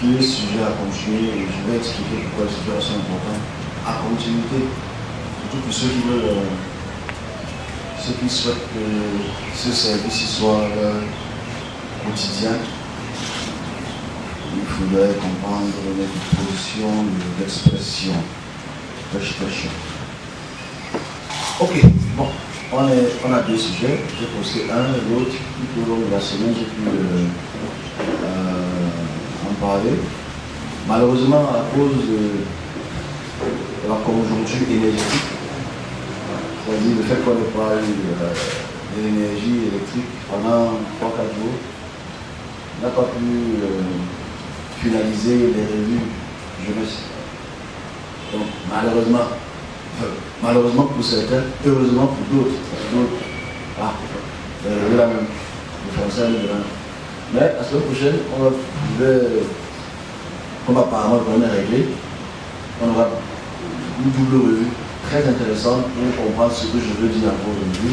deux sujets à continuer et je vais expliquer pourquoi les sujets sont importants à continuité. Surtout pour ceux qui souhaitent que ce service soit quotidien. Il faudrait comprendre les positions, l'expression. Ok, bon, on a deux sujets. J'ai posté un, l'autre, tout au long de la semaine, j'ai pu en parler. Malheureusement, à cause de la conjoncture énergétique, c'est-à-dire le fait qu'on n'ait pas eu de l'énergie électrique pendant 3-4 jours, on n'a pas pu finaliser les revues jeunesse. Donc malheureusement pour certains, heureusement pour d'autres. Là même, le français est là. Mais la semaine prochaine, comme apparemment le problème est réglé, on aura une double revue très intéressante pour comprendre ce que je veux dire encore aujourd'hui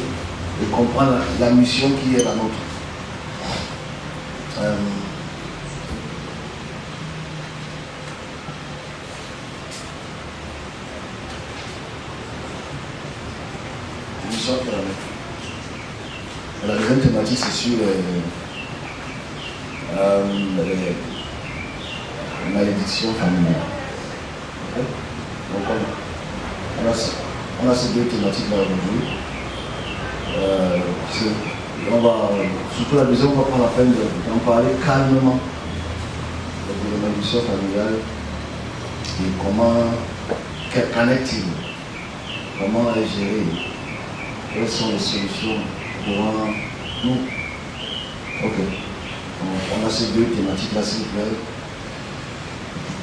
et comprendre la mission qui est la nôtre. La deuxième thématique, c'est sur les malédictions familiales. Okay? Donc on a ces deux thématiques là aujourd'hui. Surtout la deuxième, on va prendre la peine d'en parler calmement de la malédiction familiale et qu'en est-il, comment est géré, quelles sont les solutions pour nous. Ok. On a ces deux thématiques là, s'il vous plaît.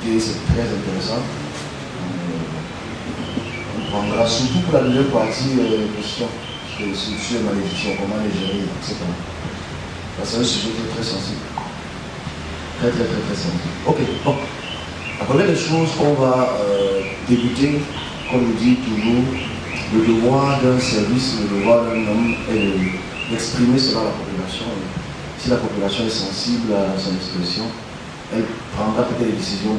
Et c'est très intéressant. On prendra surtout pour la deuxième partie question sur la malédiction, comment les gérer, etc. C'est un sujet qui est très sensible. Très sensible. Ok, bon. La première des choses qu'on va débuter, comme on dit toujours, le devoir d'un service, le devoir d'un homme est d'exprimer cela à la population. Si la population est sensible à son expression, elle prendra peut-être des décisions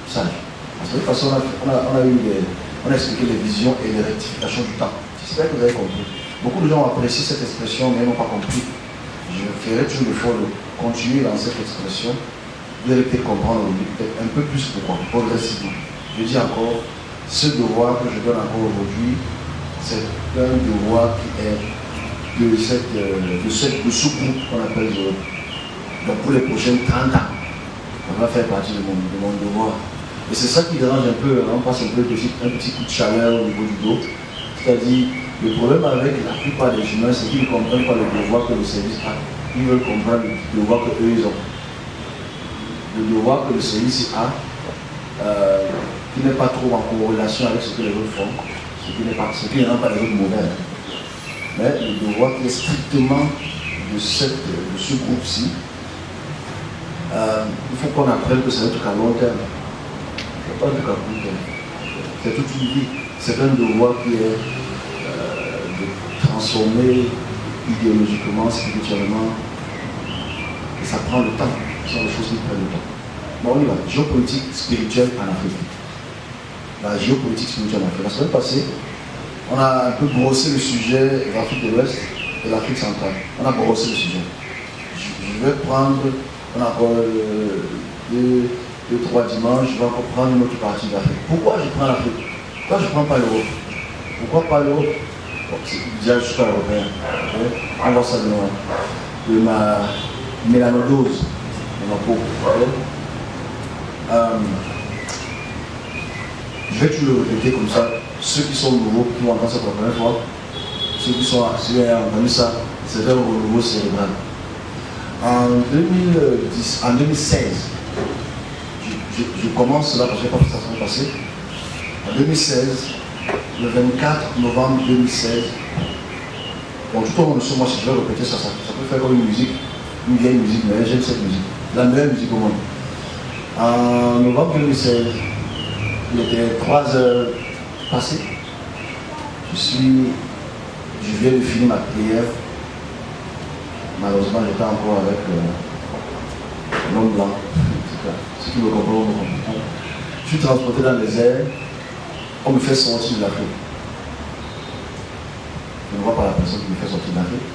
sages. Parce que de toute façon, on a expliqué les visions et les rectifications du temps. J'espère que vous avez compris. Beaucoup de gens ont apprécié cette expression, mais n'ont pas compris. Je ferai toujours l'effort de continuer dans cette expression. Vous allez peut-être comprendre peut-être un peu plus pourquoi, progressivement. Je dis encore, ce devoir que je donne encore aujourd'hui, c'est un devoir qui est de ce groupe qu'on appelle donc pour les prochaines 30 ans. On va faire partie de mon devoir. Et c'est ça qui dérange un peu, on passe un petit coup de chaleur au niveau du dos. C'est-à-dire, le problème avec la plupart des humains, c'est qu'ils ne comprennent pas le devoir que le service a. Ils veulent comprendre le devoir qu'eux ils ont. Le devoir que le service a, qui n'est pas trop en corrélation avec ce que les autres font, ce qui ne rend pas les autres mauvais. Mais le devoir qui est strictement de ce groupe-ci, il faut qu'on apprenne que c'est un truc à long terme. Ce n'est pas un truc à court terme. C'est toute une vie. C'est un devoir qui est de transformer idéologiquement, spirituellement. Et ça prend le temps. Ce sont des choses qui prennent le temps. Bon, on y va. Géopolitique spirituelle en Afrique. La géopolitique spirituelle en Afrique. La semaine passée, on a un peu brossé le sujet de l'Afrique de l'Ouest et de l'Afrique centrale. On a brossé le sujet. Je vais prendre, on a encore 2-3 dimanches, je vais encore prendre une autre partie de l'Afrique. Pourquoi je prends l'Afrique? Pourquoi je ne prends pas l'Europe? Pourquoi pas l'Europe? Bon, déjà, je suis pas européen. Okay? On va ça de ma mélanodose de ma peau. Okay? Je vais toujours le répéter comme ça. Ceux qui sont nouveaux, qui vont entendre ça pour la première fois, ceux qui ont entendu ça, c'est un renouveau cérébral. En 2016, je commence là parce que je n'ai pas fait ça la semaine passée. En 2016, le 24 novembre 2016, bon, tout au long de ce mois, si je vais répéter ça peut faire comme une vieille musique, mais j'aime cette musique. La meilleure musique au monde. En novembre 2016, il était 3 heures passées. Je viens de finir ma prière. Malheureusement, j'étais encore avec l'homme blanc. Ce qui me comprend, me comprend. Je suis transporté dans les airs, on me fait sortir de l'Afrique. Je ne vois pas la personne qui me fait sortir de l'Afrique.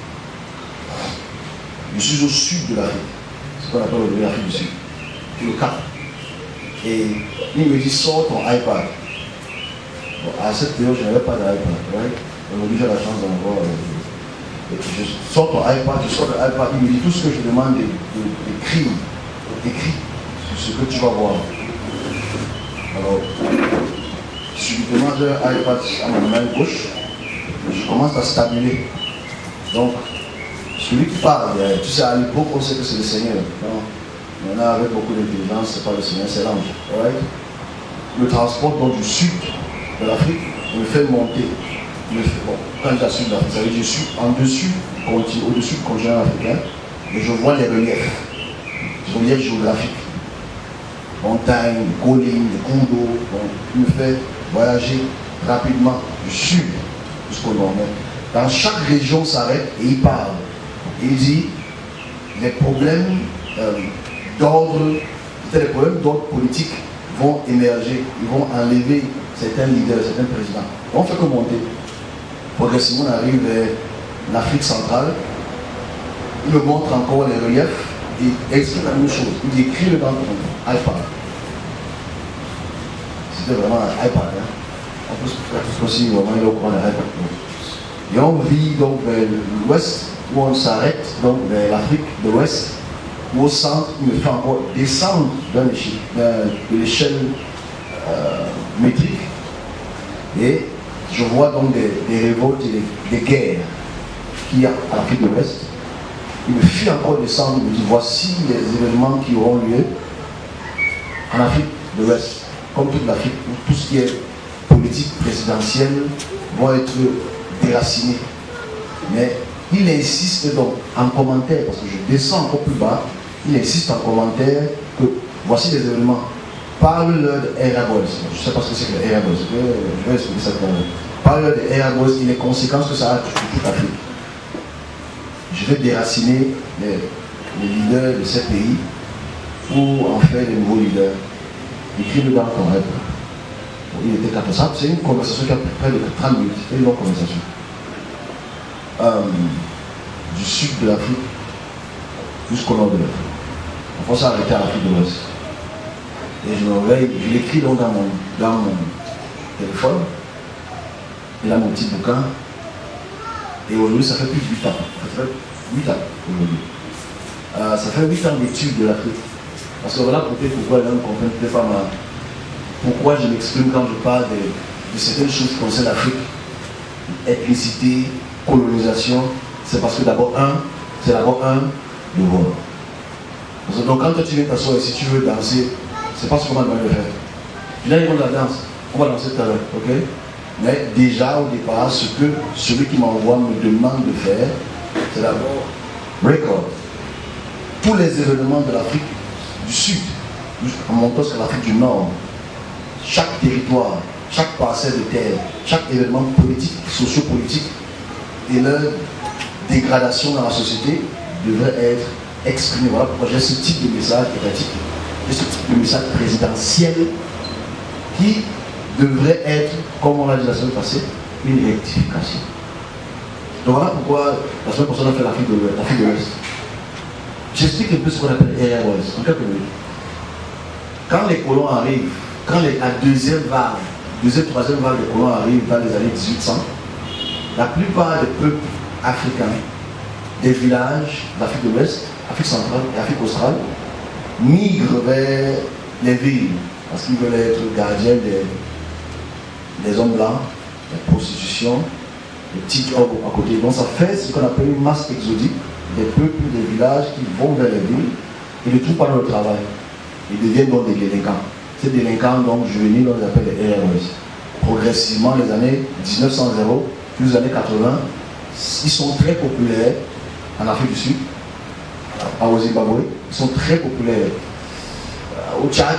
Je suis au sud de l'Afrique, ce qu'on appelle l'Afrique du Sud, le Cap. Et il me dit, sors ton iPad. Bon, à cette période, je n'avais pas d'iPad. Right? Aujourd'hui, j'ai la chance d'en avoir. Je sors ton iPad, je sors l'iPad, il me dit tout ce que je demande d'écrire, écrit sur ce que tu vas voir. Alors, subitement, j'ai un iPad à ma main gauche, je commence à stabiler. Donc, celui qui parle, tu sais, à l'époque, on sait que c'est le Seigneur. Non? Maintenant, avec beaucoup d'intelligence, c'est pas le Seigneur, c'est l'ange. Right? Le transport donc, du sud de l'Afrique me fait monter. Bon, quand je suis d'Afrique, ça veut dire je suis au-dessus du continent africain, et je vois les reliefs géographiques. Montagnes, collines, cours d'eau. Donc, il me fait voyager rapidement du sud jusqu'au nord. Dans chaque région, s'arrête et il parle. Il dit les problèmes d'ordre politique vont émerger, ils vont enlever certains leaders, certains présidents. On fait que monter. Progressivement, on arrive vers l'Afrique centrale. Il me montre encore les reliefs et explique la même chose. Il écrit dans ton iPad. C'était vraiment un iPad. Hein. En plus, aussi, vraiment, il est au courant d'un iPad. Et on vit donc vers l'ouest, où on s'arrête, donc vers l'Afrique de l'Ouest, où au centre, il me fait encore descendre de l'échelle métrique. Et je vois donc des révoltes et des guerres qu'il y a à l'Afrique de l'Ouest. Il me fait encore descendre, il me dit voici les événements qui auront lieu en Afrique de l'Ouest. Comme toute l'Afrique, tout ce qui est politique présidentielle vont être déracinés. Mais il insiste donc en commentaire, parce que je descends encore plus bas, il insiste en commentaire que voici les événements. Parle-leur de Air Boys. Je ne sais pas ce que c'est que le Air Boys. Je vais expliquer ça tout à l'heure. Parle-leur de Air Boys et les conséquences que ça a sur toute l'Afrique. Je vais déraciner les leaders de ces pays pour en faire des nouveaux leaders. Écris-le dans ton rêve. Il était 400. C'est une conversation qui a près de 30 minutes. C'était une longue conversation. Du sud de l'Afrique jusqu'au nord de l'Afrique. On va s'arrêter à l'Afrique de l'Ouest. Et je me réveille, je l'écris donc dans mon téléphone. Et là, mon petit bouquin. Et aujourd'hui, ça fait plus de 8 ans. Ça fait 8 ans aujourd'hui. Ça fait 8 ans d'études de l'Afrique. Parce que voilà peut-être pourquoi les gens ne comprennent peut-être pas pourquoi je m'exprime quand je parle de certaines choses qui concernent l'Afrique. Ethnicité, colonisation. C'est parce que c'est d'abord un devoir. Parce que donc quand tu viens t'asseoir et si tu veux danser, c'est pas ce qu'on va demander de faire. Là, ils vont la danse. On va danser tout à l'heure, ok? Mais déjà, au départ, ce que celui qui m'envoie me demande de faire, c'est d'abord record. Tous les événements de l'Afrique du Sud, en montant sur l'Afrique du Nord, chaque territoire, chaque parcelle de terre, chaque événement politique, sociopolitique et leur dégradation dans la société devrait être exprimé. Voilà pourquoi j'ai ce type de message étatique, j'ai ce type de message présidentiel qui devrait être, comme on l'a dit la semaine passée, une rectification. Donc voilà pourquoi la semaine prochaine on fait l'Afrique de l'Ouest. J'explique un peu ce qu'on appelle Air Boys, en quelques minutes. Quand les colons arrivent, quand la deuxième, troisième vague de colons arrive dans les années 1800, la plupart des peuples africains, des villages d'Afrique de l'Ouest, Afrique centrale et Afrique australe, migrent vers les villes parce qu'ils veulent être gardiens des hommes blancs, la prostitution, les petits jobs à côté. Donc ça fait ce qu'on appelle une masse exodique des peuples, des villages qui vont vers les villes et ne trouvent pas dans le travail. Ils deviennent donc des délinquants. Ces délinquants donc juvéniles, on les appelle les RMS. Progressivement, les années 1900 plus les années 80, ils sont très populaires en Afrique du Sud, au Zimbabwe, ils sont très populaires au Tchad,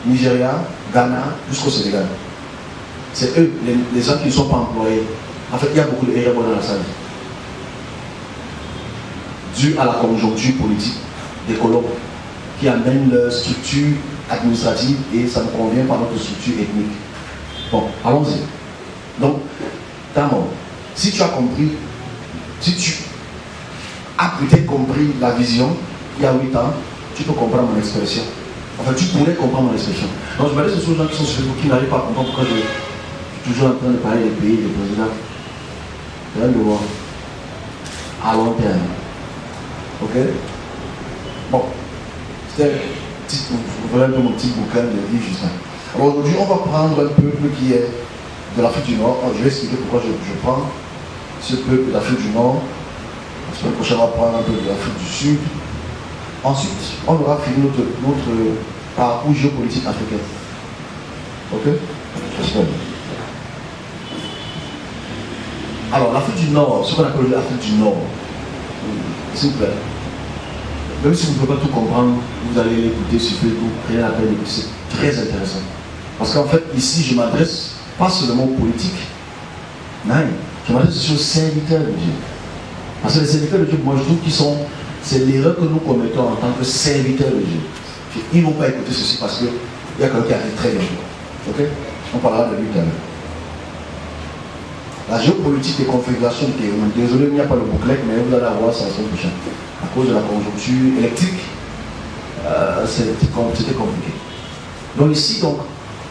Nigeria, Ghana, jusqu'au Sénégal. C'est eux, les gens qui ne sont pas employés. En fait, il y a beaucoup de RMO dans la salle. Dû à la conjoncture politique des colons. qui amènent leur structure administrative et ça ne convient pas à notre structure ethnique. Bon, allons-y. Donc, Tamon, si tu as compris, si tu as peut-être compris la vision il y a 8 ans, tu peux comprendre mon expression. Enfin, tu pourrais comprendre mon expression. Donc, je me dis, ce sont les gens qui sont sur Facebook qui n'arrivent pas à comprendre pourquoi je suis toujours en train de parler des pays, des présidents. C'est rien de voir. À long terme. Ok? Bon. C'était un peu mon petit bouquin de vie, Justin. Alors, aujourd'hui, on va prendre un peuple qui est de l'Afrique du Nord. Je vais expliquer pourquoi je prends ce peuple d'Afrique du Nord. La semaine prochaine, on va prendre un peu de l'Afrique du Sud. Ensuite, on aura fini notre parcours géopolitique africain. Ok? J'espère. Alors, l'Afrique du Nord, ce qu'on appelle l'Afrique du Nord, s'il vous plaît, même si vous ne pouvez pas tout comprendre, vous allez l'écouter sur Facebook, rien à peine d'écouter, c'est très intéressant. Parce qu'en fait, ici, je m'adresse pas seulement aux politiques, non, je m'adresse aux serviteurs de Dieu. Parce que les serviteurs de Dieu, moi je trouve qu'ils sont, c'est l'erreur que nous commettons en tant que serviteurs de Dieu. Ils n'ont pas écouté ceci parce qu'il y a quelqu'un qui arrive très bientôt. Ok? On parlera de lui tout à l'heure. La géopolitique des configurations du terrain. Désolé, il n'y a pas le bouclet, mais vous allez avoir ça la semaine prochaine. À cause de la conjoncture électrique, c'était compliqué. Donc ici, donc,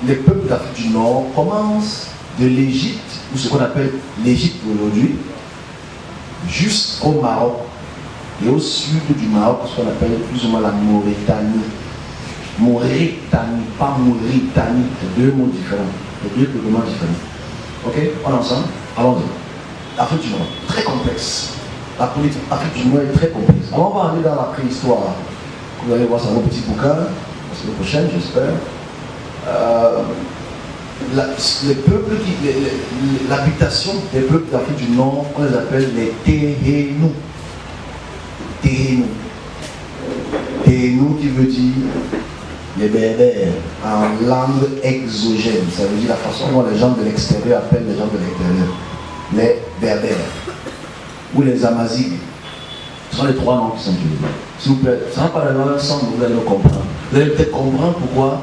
les peuples d'Afrique du Nord commencent de l'Égypte, ou ce qu'on appelle l'Égypte aujourd'hui, jusqu'au Maroc. Et au sud du Maroc, ce qu'on appelle plus ou moins la Mauritanie. Mauritanie, pas Mauritanie, c'est deux mots différents, c'est deux peuplements différents. Ok, on est ensemble? Allons-y. L'Afrique du Nord, très complexe. La politique Afrique du Nord est très complexe. Alors on va aller dans la préhistoire. Vous allez voir ça dans mon petit bouquin, la semaine prochaine, j'espère. Les peuples l'habitation des peuples d'Afrique du Nord, on les appelle les Téhénous. Téhénous. Téhénous qui veut dire les Berbères en langue exogène. Ça veut dire la façon dont les gens de l'extérieur appellent les gens de l'intérieur. Les Berbères. Ou les Amazighs. Ce sont les trois noms qui sont utilisés. S'il vous plaît, ça n'a pas le même sens, vous allez le comprendre. Vous allez peut-être comprendre pourquoi,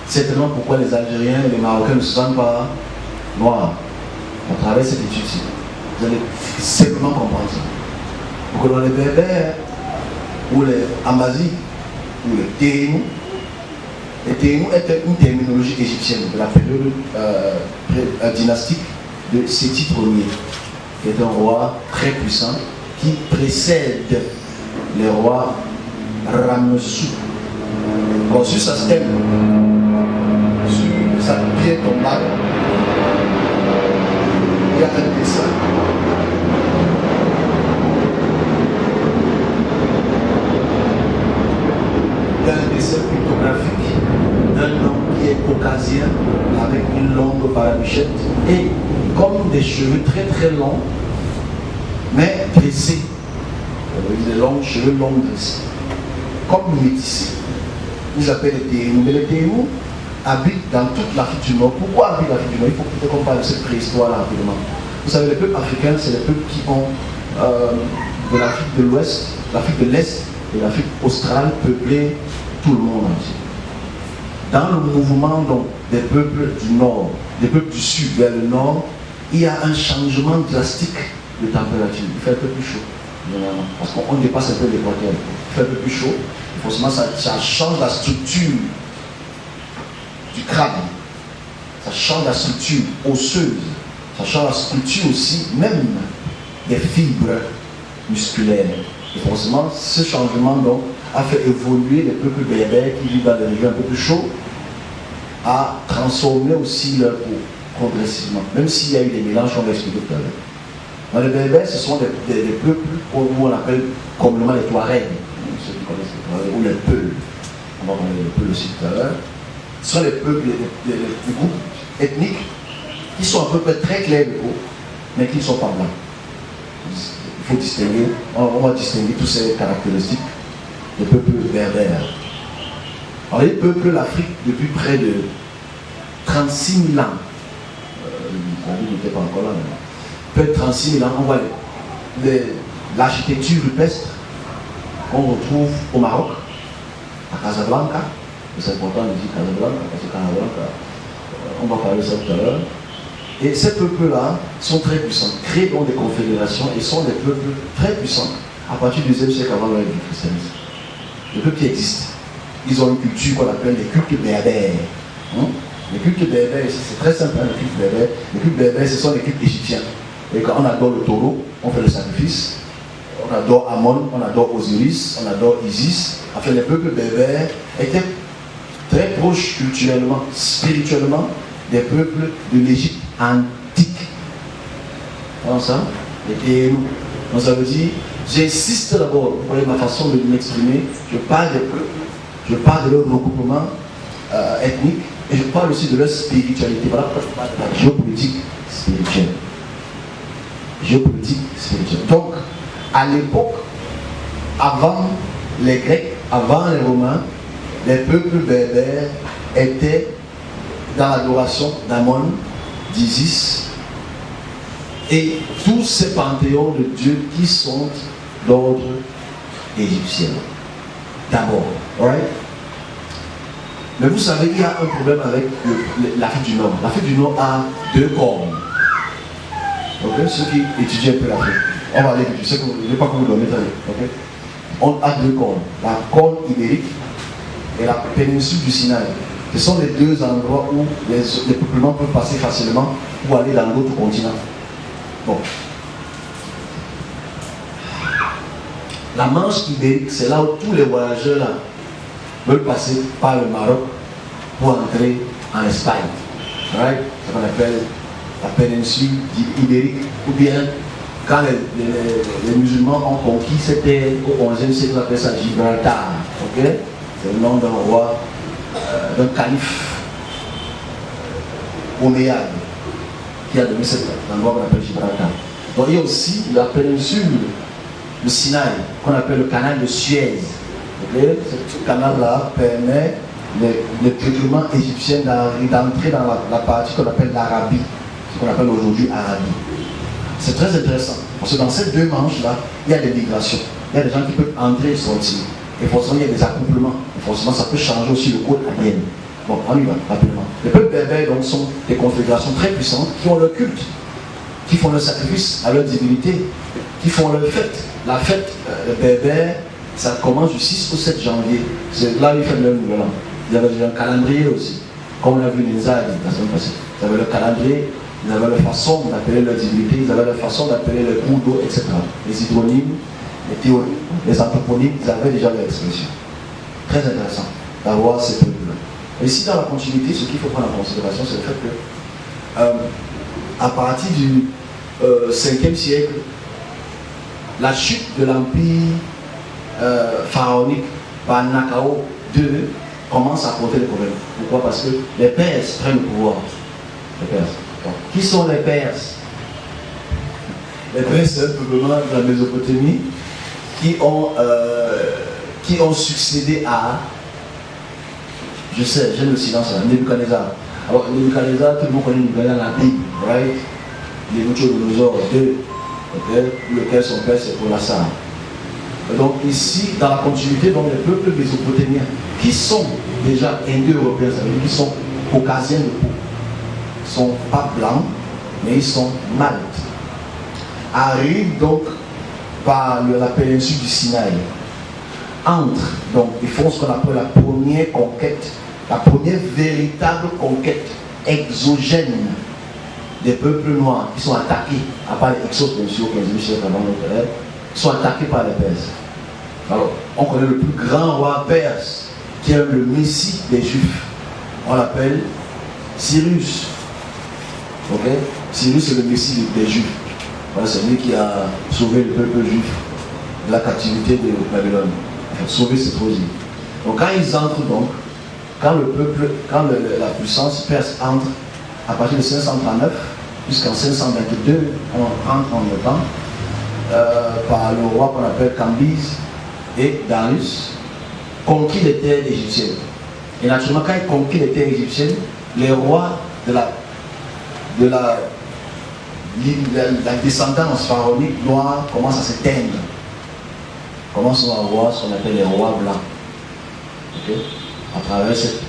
certainement pourquoi les Algériens et les Marocains ne se sentent pas noirs à travers cette étude-ci. Vous allez simplement comprendre ça. Donc dans les Berbères, ou les Amazighs, ou les Téhénous, les Téhénous étaient une terminologie égyptienne de la période dynastique de Séti Ier, qui est un roi très puissant qui précède les rois Ramessou. Alors sur sa stèle, sur sa pierre tombale, il y a un dessin. Il y a un dessin pictographique d'un homme qui est caucasien avec une longue barbichette et comme des cheveux très très longs mais dressés. Des longs cheveux longs dressés. Comme métissés. Ils appellent les Téhénous. Mais les Téhénous habitent dans toute l'Afrique du Nord. Pourquoi habitent l'Afrique du Nord? Il faut peut-être qu'on parle de cette préhistoire-là rapidement. Vous savez, les peuples africains, c'est les peuples qui ont de l'Afrique de l'Ouest, l'Afrique de l'Est et l'Afrique australe peuplé tout le monde entier. Dans le mouvement donc, des peuples du Nord, des peuples du Sud vers le Nord, il y a un changement drastique de température. Il fait un peu plus chaud, généralement, parce qu'on dépasse un peu l'équateur. Il fait un peu plus chaud. Forcément, ça change la structure du crâne. Ça change la structure osseuse. Ça change la structure aussi, même des fibres musculaires. Et forcément, ce changement donc, a fait évoluer les peuples berbères qui vivent dans des régions un peu plus chaudes, à transformer aussi leur peau progressivement, même s'il y a eu des mélanges, on va expliquer tout à l'heure. Dans les berbères, ce sont des peuples où on appelle communément les Touaregs, ceux qui connaissent les Touaregs, ou les Peuls. On va parler des Peuls aussi tout à l'heure. Ce sont les peuples, des groupes ethniques qui sont à peu près très clairs de peau, mais qui ne sont pas blancs. Il faut distinguer, on va distinguer toutes ces caractéristiques des peuples berbères. Alors ils peuplent l'Afrique depuis près de 36 000 ans. La vie n'était pas encore là, mais près de 36 000 ans, on voit l'architecture rupestre qu'on retrouve au Maroc, à Casablanca. C'est important de dire Casablanca, parce que Casablanca, on va parler de ça tout à l'heure. Et ces peuples-là sont très puissants, créent donc des confédérations et sont des peuples très puissants à partir du 2e siècle avant l'ère du christianisme. Les peuples qui existent, ils ont une culture qu'on appelle les cultes berbères. Les cultes berbères, c'est très simple, les cultes berbères. Les cultes berbères, ce sont les cultes égyptiens. Et quand on adore le taureau, on fait le sacrifice. On adore Amon, on adore Osiris, on adore Isis. Enfin, les peuples berbères étaient très proches culturellement, spirituellement, des peuples de l'Égypte antique. Comment ça? Les Pérou. Donc ça veut dire, j'insiste d'abord, vous voyez ma façon de m'exprimer, je parle des peuples, je parle de leur regroupement ethnique, et je parle aussi de leur spiritualité. Voilà pourquoi je parle de la géopolitique spirituelle. Géopolitique spirituelle. Donc, à l'époque, avant les Grecs, avant les Romains, les peuples berbères étaient dans l'adoration d'Amon, d'Isis, et tous ces panthéons de dieux qui sont d'ordre égyptien. D'abord, right? Mais vous savez, il y a un problème avec l'Afrique du Nord. L'Afrique du Nord a 2 cornes. Okay? Ceux qui étudient un peu l'Afrique, on va aller, je sais que je ne vais pas que vous dormez, okay? On a 2 cornes. La corne ibérique et la péninsule du Sinaï. Ce sont les 2 endroits où les peuplements peuvent passer facilement ou aller dans d'autres continents. Bon. La Manche ibérique, c'est là où tous les voyageurs là, veulent passer par le Maroc pour entrer en Espagne. Right? C'est ce qu'on appelle la péninsule ibérique. Ou bien, quand les musulmans ont conquis, c'était au 11e siècle, on appelait ça Gibraltar. Okay? C'est le nom d'un roi, d'un calife omeyyade qui a donné cet endroit qu'on appelle Gibraltar. Donc il y a aussi la péninsule, le Sinaï, qu'on appelle le canal de Suez. Okay? Ce canal-là permet les peuplements égyptiens d'entrer dans la partie qu'on appelle l'Arabie, ce qu'on appelle aujourd'hui Arabie. C'est très intéressant, parce que dans ces 2 manches-là, il y a des migrations. Il y a des gens qui peuvent entrer et sortir. Et forcément, il y a des accouplements. Et forcément, ça peut changer aussi le code ADN. Bon, on y va rapidement. Les peuples berbères donc, sont des confédérations très puissantes qui ont leur culte, qui font leur sacrifice à leur divinité, qui font leur fête. La fête berbère, ça commence du 6 au 7 janvier. C'est là où ils font leur nouvel an. Ils avaient un calendrier aussi. Comme on a vu Ninza la semaine passée. Ils avaient leur calendrier, ils avaient leur façon d'appeler leur divinité, ils avaient leur façon d'appeler les cours d'eau, etc. Les hydronymes, les théories, les anthroponymes, ils avaient déjà leur expression. Très intéressant d'avoir ces peuples-là. Et ici, dans la continuité, ce qu'il faut prendre en considération, c'est le fait que, à partir du 5e siècle, la chute de l'empire pharaonique par Nakao II commence à porter les problèmes. Pourquoi? Parce que les Perses prennent le pouvoir. Les Perses. Donc, qui sont les Perses? Les Perses, c'est un peuplement de la Mésopotamie qui ont succédé à, je sais, j'aime le silence, Nebuchadnezzar. Alors, Nebuchadnezzar, tout le monde connaît Nebuchadnezzar dans la Bible, right? Les Nabuchodonosor 2, okay? Lequel son père c'est pour la Sarah. Donc ici, dans la continuité, donc les peuples mésopotamiens, qui sont déjà indo-européens, ça veut dire qu'ils sont caucasiens de peau, ils ne sont pas blancs, mais ils sont maltes, arrivent donc par la péninsule du Sinaï, entrent, donc ils font ce qu'on appelle la première conquête, la première véritable conquête exogène des peuples noirs qui sont attaqués, à part les Hyksos, bien sûr, 15e siècle avant notre ère, sont attaqués par les Perses. Alors, on connaît le plus grand roi perse, qui est le messie des Juifs. On l'appelle Cyrus. Ok? Cyrus est le messie des Juifs. Voilà, c'est lui qui a sauvé le peuple juif de la captivité de Babylone. Enfin, sauvé cette rosée. Donc quand ils entrent donc, quand le peuple, la puissance perse entre à partir de 539 jusqu'en 522, on rentre en temps par le roi qu'on appelle Cambyse et Darius, conquit les terres égyptiennes. Et naturellement, quand il conquit les terres égyptiennes, les rois de la descendance pharaonique noire commence à s'éteindre. Commence à avoir ce qu'on appelle les rois blancs. Okay? À travers cette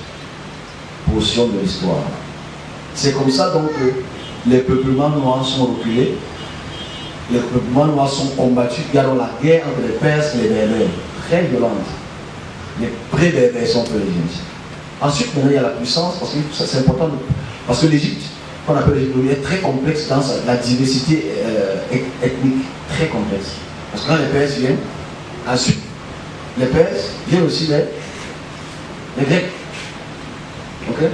portion de l'histoire. C'est comme ça donc que les peuplements noirs sont reculés, les peuplements noirs sont combattus. Il y a donc la guerre entre les Perses et les Berbères, très violente. Les pré-Berbères sont peu légitimes. Ensuite, maintenant, il y a la puissance, parce que ça c'est important, parce que l'Égypte, qu'on appelle l'Égypte, est très complexe dans la diversité ethnique, très complexe. Parce que quand les Perses viennent, ensuite, les Perses viennent aussi les Grecs. Okay?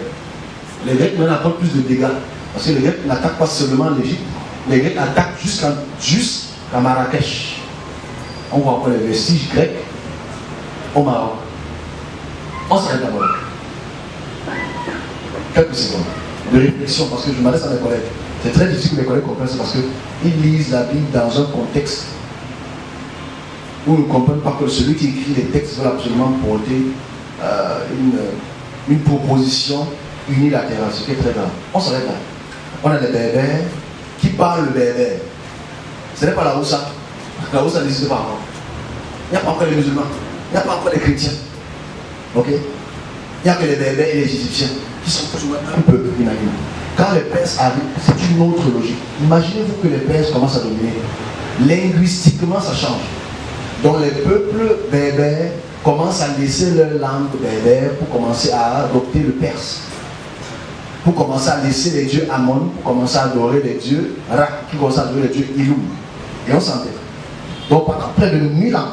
Les Grecs maintenant apportent plus de dégâts. Parce que les Grecs n'attaquent pas seulement l'Égypte, les Grecs attaquent jusqu'à Marrakech. On voit encore les vestiges grecs au Maroc. On s'arrête d'abord. Quelques secondes de réflexion, parce que je m'adresse à mes collègues. C'est très difficile que mes collègues comprennent ça parce qu'ils lisent la Bible dans un contexte où ils ne comprennent pas que celui qui écrit les textes veut absolument porter une proposition unilatérale, ce qui est très grave. On s'arrête là. On a des berbères qui parlent le berbère. Ce n'est pas la Haussa. La Haussa n'existe pas encore. Il n'y a pas encore les musulmans. Il n'y a pas encore les chrétiens. Ok? Il n'y a que les berbères et les égyptiens qui sont toujours un peu unanimes. Quand les Perses arrivent, c'est une autre logique. Imaginez-vous que les Perses commencent à dominer. Linguistiquement, ça change. Donc les peuples berbères commencent à laisser leur langue berbère pour commencer à adopter le perse. Pour commencer à laisser les dieux Amon, pour commencer à adorer les dieux Ra, qui commencent à adorer les dieux Ilum. Et on s'entend. Donc pendant près de 1000 ans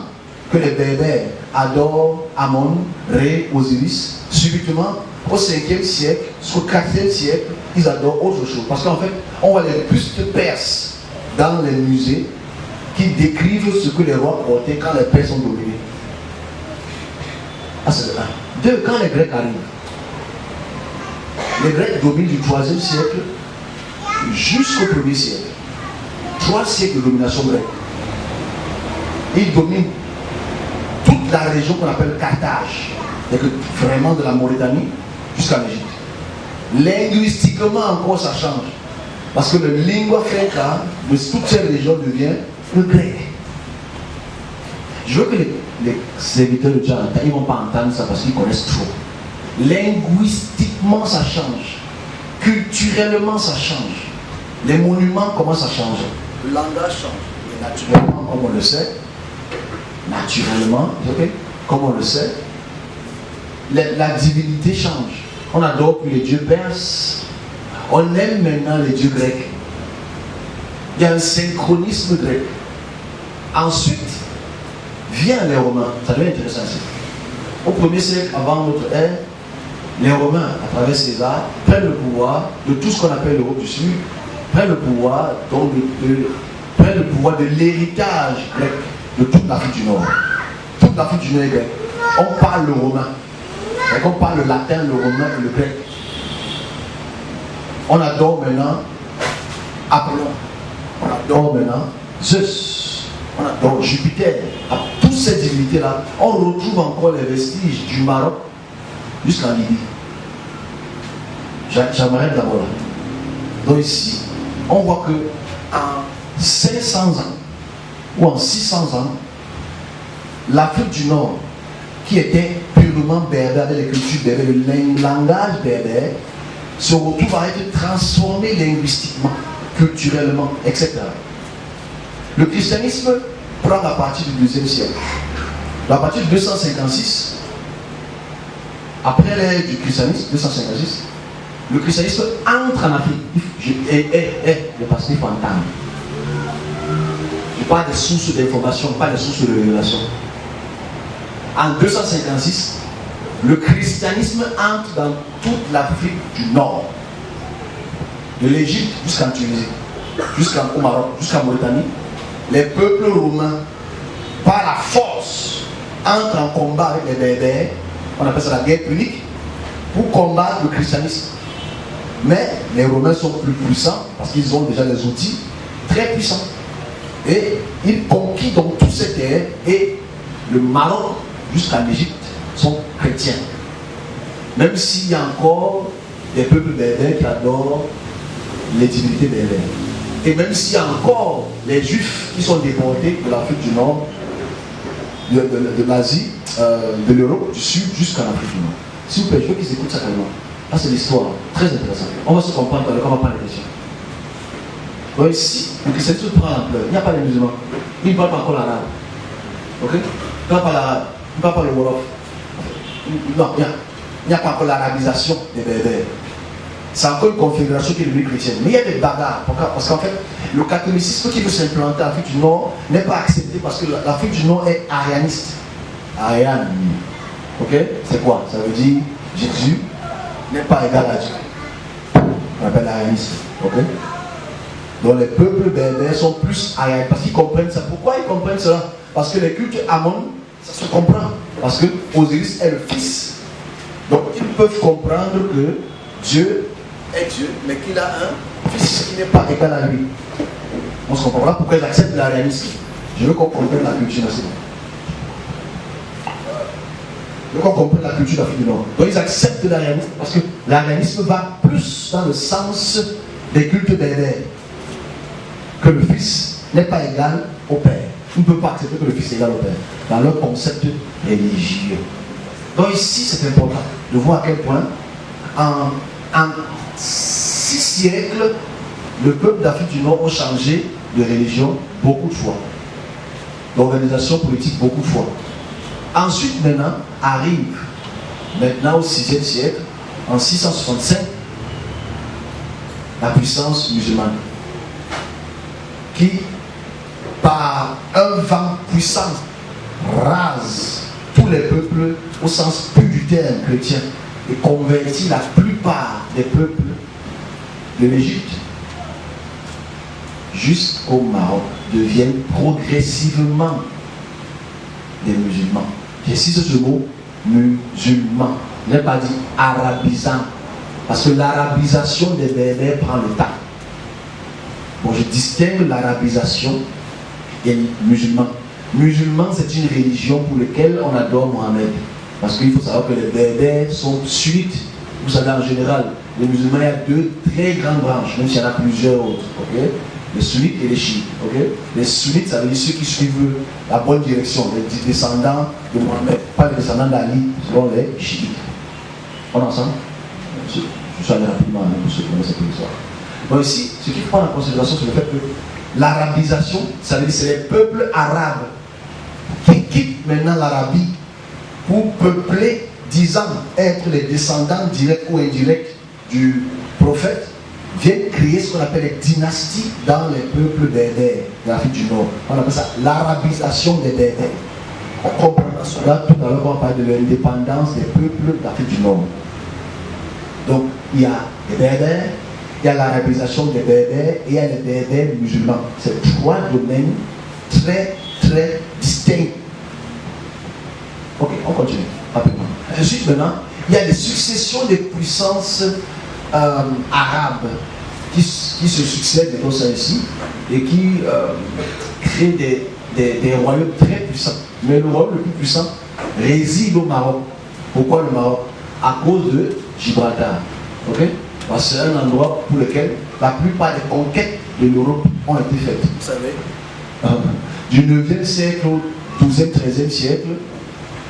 que les berbères adorent Amon, Ré, Osiris, subitement, au 5e siècle, au 4e siècle, ils adorent autre chose. Parce qu'en fait, on voit les bustes perses dans les musées qui décrivent ce que les rois portaient quand les Perses ont dominé. Ah, c'est le 1. 2. Quand les Grecs arrivent, les Grecs dominent du 3e siècle jusqu'au 1er siècle. 3 siècles de domination grecque. Ils dominent toute la région qu'on appelle Carthage, vraiment de la Mauritanie jusqu'à l'Égypte. Linguistiquement encore ça change. Parce que le lingua franca de toute cette région devient le grec. Je veux que les serviteurs de Dieu entendent, ils ne vont pas entendre ça parce qu'ils connaissent trop. Linguistiquement ça change. Culturellement ça change. Les monuments commencent à changer. Le langage change. Et naturellement, comme on le sait, comme on le sait, la divinité change. On adore plus les dieux perses. On aime maintenant les dieux grecs. Il y a un synchronisme grec. Ensuite, viennent les Romains. Ça devient intéressant ici. Au 1er siècle avant notre ère, les Romains, à travers César, prennent le pouvoir de tout ce qu'on appelle l'Europe du Sud, prennent le pouvoir donc prennent le pouvoir de l'héritage grec de toute l'Afrique du Nord. Toute l'Afrique du Nord est grecque. On parle le romain. Et on parle le latin, le romain et le grec. On adore maintenant Apollon. On adore maintenant Zeus. On adore Jupiter. À toutes ces divinités-là, on retrouve encore les vestiges du Maroc jusqu'en Libye. J'aimerais d'abord là. Donc ici, on voit que en 500 ans ou en 600 ans, l'Afrique du Nord, qui était purement berbère avec les cultures berbères, le langage berbère, se retrouve à être transformé linguistiquement, culturellement, etc. Le christianisme prend à partir du 2e siècle. À partir de 256, après l'ère du christianisme, 256, le christianisme entre en Afrique. Le pasteur faut entendre. Je parle des sources d'information, pas des sources de révélation. En 256, le christianisme entre dans toute l'Afrique du Nord, de l'Égypte jusqu'en Tunisie, jusqu'au Maroc, jusqu'en Mauritanie. Les peuples romains, par la force, entrent en combat avec les berbères, on appelle ça la guerre punique, pour combattre le christianisme. Mais les Romains sont plus puissants parce qu'ils ont déjà des outils très puissants. Et ils conquisent donc toutes ces terres et le Maroc jusqu'à l'Égypte sont chrétiens. Même s'il y a encore des peuples berbères qui adorent les divinités berbères. Et même s'il y a encore les Juifs qui sont déportés de l'Afrique du Nord, de l'Asie, de l'Europe du Sud jusqu'en Afrique du Nord. S'il vous plaît, je veux qu'ils écoutent ça calmement. Là, c'est l'histoire, très intéressante. On va se comprendre quand on va parler des questions. Donc ici, le christianisme prend l'ampleur. Il n'y a pas de musulmans. Il ne parle pas encore l'arabe. Ok? Il ne parle pas l'arabe. Il ne parle pas le wolof. Non, il n'y a pas encore l'arabisation des berbères. C'est encore une configuration qui est devenue chrétienne. Mais il y a des bagarres. Parce qu'en fait, le catholicisme qui veut s'implanter en Afrique du Nord n'est pas accepté parce que l'Afrique du Nord est arianiste. Ariane. Ok? C'est quoi? Ça veut dire Jésus n'est pas égal à Dieu. On appelle arianiste. Ok? Donc les peuples berbères sont plus arianes parce qu'ils comprennent ça. Pourquoi ils comprennent cela? Parce que les cultes Amon, ça se comprend. Parce que Osiris est le fils. Donc ils peuvent comprendre que Dieu est Dieu, mais qu'il a un fils qui n'est pas égal à lui. On se comprend là pourquoi ils acceptent l'arianisme. Je veux qu'on comprenne la culture nationale. Je veux qu'on comprenne la culture d'Afrique du Nord. Donc ils acceptent l'arianisme parce que l'arianisme va plus dans le sens des cultes berbères. Que le fils n'est pas égal au père. On ne peut pas accepter que le fils est égal au père dans leur concept religieux. Donc ici c'est important de voir à quel point en 6 siècles le peuple d'Afrique du Nord a changé de religion beaucoup de fois, d'organisation politique beaucoup de fois. Ensuite maintenant arrive au 6e siècle, en 665, la puissance musulmane qui par un vent puissant rase tous les peuples au sens pur du terme chrétien et convertit la plupart des peuples de l'Égypte jusqu'au Maroc deviennent progressivement des musulmans. J'insiste sur ce mot musulman. Je n'ai pas dit arabisant parce que l'arabisation des berbères prend le temps. Bon, je distingue l'arabisation et le musulman. Musulman, c'est une religion pour laquelle on adore Mohamed. Parce qu'il faut savoir que les berbères sont sunnites. Vous savez, en général, les musulmans, il y a 2 très grandes branches, même s'il y en a plusieurs autres. Okay? Les sunnites et les chiites. Okay? Les sunnites, ça veut dire ceux qui suivent la bonne direction, les descendants de Mohamed, pas les descendants d'Ali, selon les chiites. On est ensemble? Je suis allé rapidement pour ceux qui connaissent cette histoire. Donc ici, ce qu'il faut prendre en considération, c'est le fait que l'arabisation, ça veut dire que c'est les peuples arabes qui quittent maintenant l'Arabie pour peupler, disant être les descendants directs ou indirects du prophète, viennent créer ce qu'on appelle les dynasties dans les peuples berbères de l'Afrique du Nord. On appelle ça l'arabisation des berbères. On comprendra cela tout à l'heure quand on parle de l'indépendance des peuples d'Afrique du Nord. Donc, il y a les berbères, il y a l'arabisation des berbères et il y a les berbères musulmans. C'est 3 domaines très, très distincts. Ok, on continue rapidement. Ensuite, maintenant, il y a des successions des puissances arabes qui se succèdent comme ça ici et qui créent des royaumes très puissants. Mais le royaume le plus puissant réside au Maroc. Pourquoi le Maroc? À cause de Gibraltar. Ok? Parce que c'est un endroit pour lequel la plupart des conquêtes de l'Europe ont été faites. Vous savez, du 9e siècle au 12e, 13e siècle,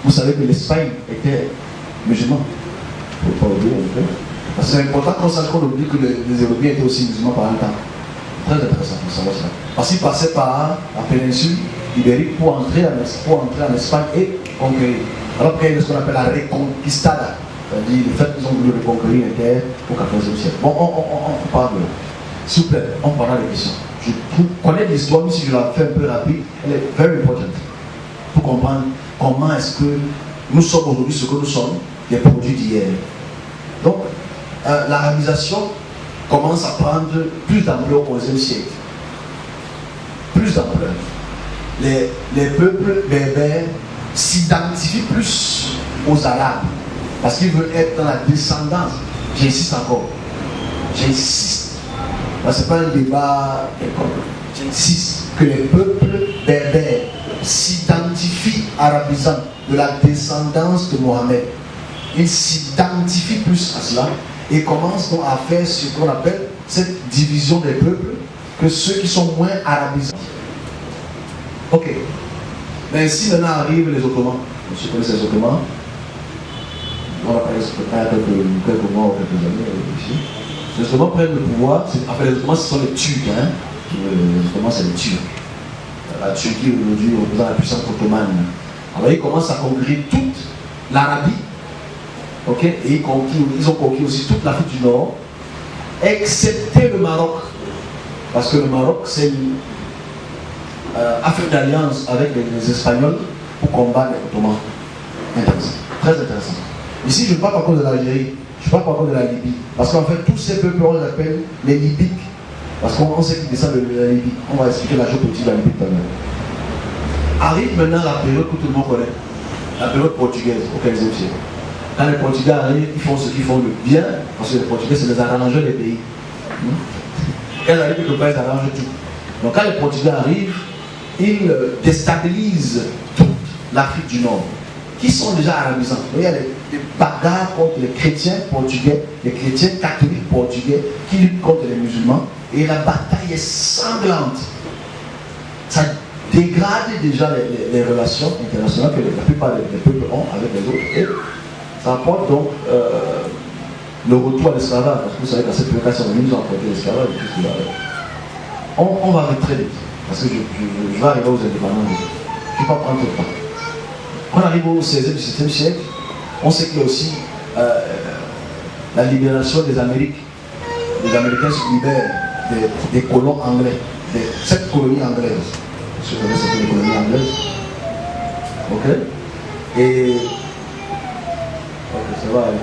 vous savez que l'Espagne était musulmane. Il ne faut pas oublier, en fait. Parce que c'est important qu'on sache qu'on oublie que les Européens étaient aussi musulmans par un temps. Très intéressant pour savoir cela. Parce qu'ils passaient par la péninsule ibérique pour entrer en Espagne et conquérir. Alors qu'il y a ce qu'on appelle la reconquistada. C'est-à-dire le fait qu'ils ont voulu reconquérir une terre au XIVe siècle. Bon, on parle de là. S'il vous plaît, on parlera des questions. Je connais l'histoire, même si je la fais un peu rapide, elle est very important. Pour comprendre comment est-ce que nous sommes aujourd'hui ce que nous sommes, des produits d'hier. Donc, l'arabisation commence à prendre plus d'ampleur au XIe siècle. Plus d'ampleur. Les peuples berbères s'identifient plus aux Arabes parce qu'ils veulent être dans la descendance. J'insiste encore. J'insiste. Ce n'est pas un débat. J'insiste que les peuples berbères s'identifient arabisants de la descendance de Mohamed. Ils s'identifient plus à cela et commencent donc à faire ce qu'on appelle cette division des peuples que ceux qui sont moins arabisants. Ok. Mais si maintenant arrivent les Ottomans, Monsieur connaît ces Ottomans. On va parler quelques mois ou quelques années ici. Les Ottomans prennent le pouvoir. Enfin, les Ottomans, ce sont les Turcs. Hein. Les Ottomans, c'est les Turcs. La Turquie, aujourd'hui, représente la puissance ottomane. Alors, ils commencent à conquérir toute l'Arabie. Ok, et ils ont conquis aussi toute l'Afrique du Nord, excepté le Maroc. Parce que le Maroc, c'est une affaire d'alliance avec les Espagnols pour combattre les Ottomans. Intéressant, très intéressant. Ici, je ne parle pas encore de l'Algérie, je ne parle pas encore de la Libye. Parce qu'en fait, tous ces peuples, on les appelle les Libyques. Parce qu'on sait qu'ils descendent de la Libye. On va expliquer la géopolitique de la Libye tout à l'heure. Arrive maintenant la période que tout le monde connaît, la période portugaise au XVe siècle. Quand les Portugais arrivent, ils font ce qu'ils font de bien, parce que les Portugais, c'est les arrangeurs des pays. Quand ils arrivent quelque part, ils arrangent tout. Donc quand les Portugais arrivent, ils déstabilisent toute l'Afrique du Nord, qui sont déjà arabisants. Il y a des bagarres contre les chrétiens portugais, les chrétiens catholiques portugais, qui luttent contre les musulmans, et la bataille est sanglante. Ça dégrade déjà les relations internationales que la plupart des peuples ont avec les autres. Et ça apporte donc le retour à l'esclavage, parce que vous savez qu'à cette période, si on nous a apporté l'esclavage, on va aller très vite, parce que je vais arriver aux indépendances. Je ne vais pas prendre trop de temps. On arrive au 16e, 17e siècle, on sait qu'il y a aussi la libération des Amériques. Les Américains se libèrent des colons anglais, des 7 colonies anglaises. Je connais cette colonie anglaise. Ok? Et ça va aller.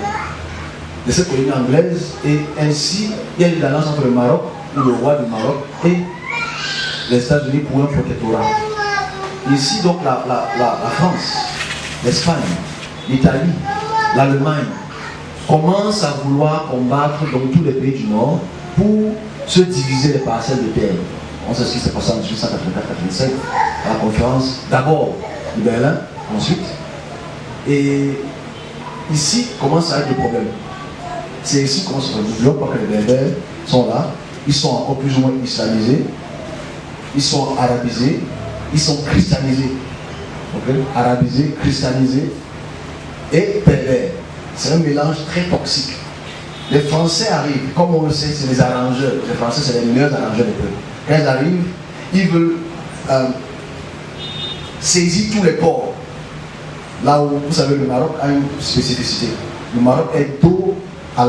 De cette colonie anglaise, et ainsi, il y a une alliance entre le Maroc, ou le roi du Maroc, et les États-Unis pour un protectorat. Ici, donc, la France, l'Espagne, l'Italie, l'Allemagne commencent à vouloir combattre donc, tous les pays du Nord pour se diviser les parcelles de terre. On sait ce qui s'est passé en 1884-85 à la conférence d'abord de Berlin, ensuite. Et ici commence à être le problème. C'est ici qu'on se retrouve. N'oublions pas que les Berbères sont là, ils sont encore plus ou moins islamisés, ils sont arabisés, ils sont christianisés. Okay? Arabisés, christianisés et berbères. C'est un mélange très toxique. Les Français arrivent, comme on le sait, c'est les arrangeurs. Les Français, c'est les meilleurs arrangeurs des peuples. Quand ils arrivent, ils veulent saisir tous les ports. Là où, vous savez, le Maroc a une spécificité. Le Maroc est dos à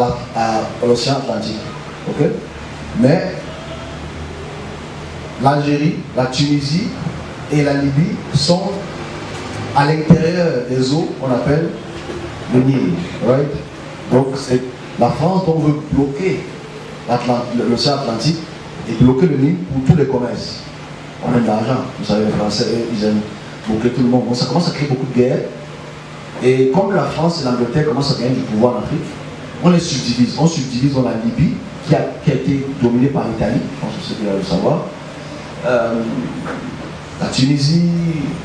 l'océan Atlantique. Okay? Mais l'Algérie, la Tunisie et la Libye sont à l'intérieur des eaux qu'on appelle le Nil. Right? Donc, c'est la France dont veut bloquer l'océan Atlantique et bloquer le Nil pour tous les commerces. On a de l'argent. Vous savez, les Français, ils aiment bloquer tout le monde. Donc, ça commence à créer beaucoup de guerres. Et comme la France et l'Angleterre commencent à gagner du pouvoir en Afrique, on les subdivise. On subdivise dans la Libye, qui a été dominée par l'Italie. Je pense que c'est bien de le savoir. La Tunisie,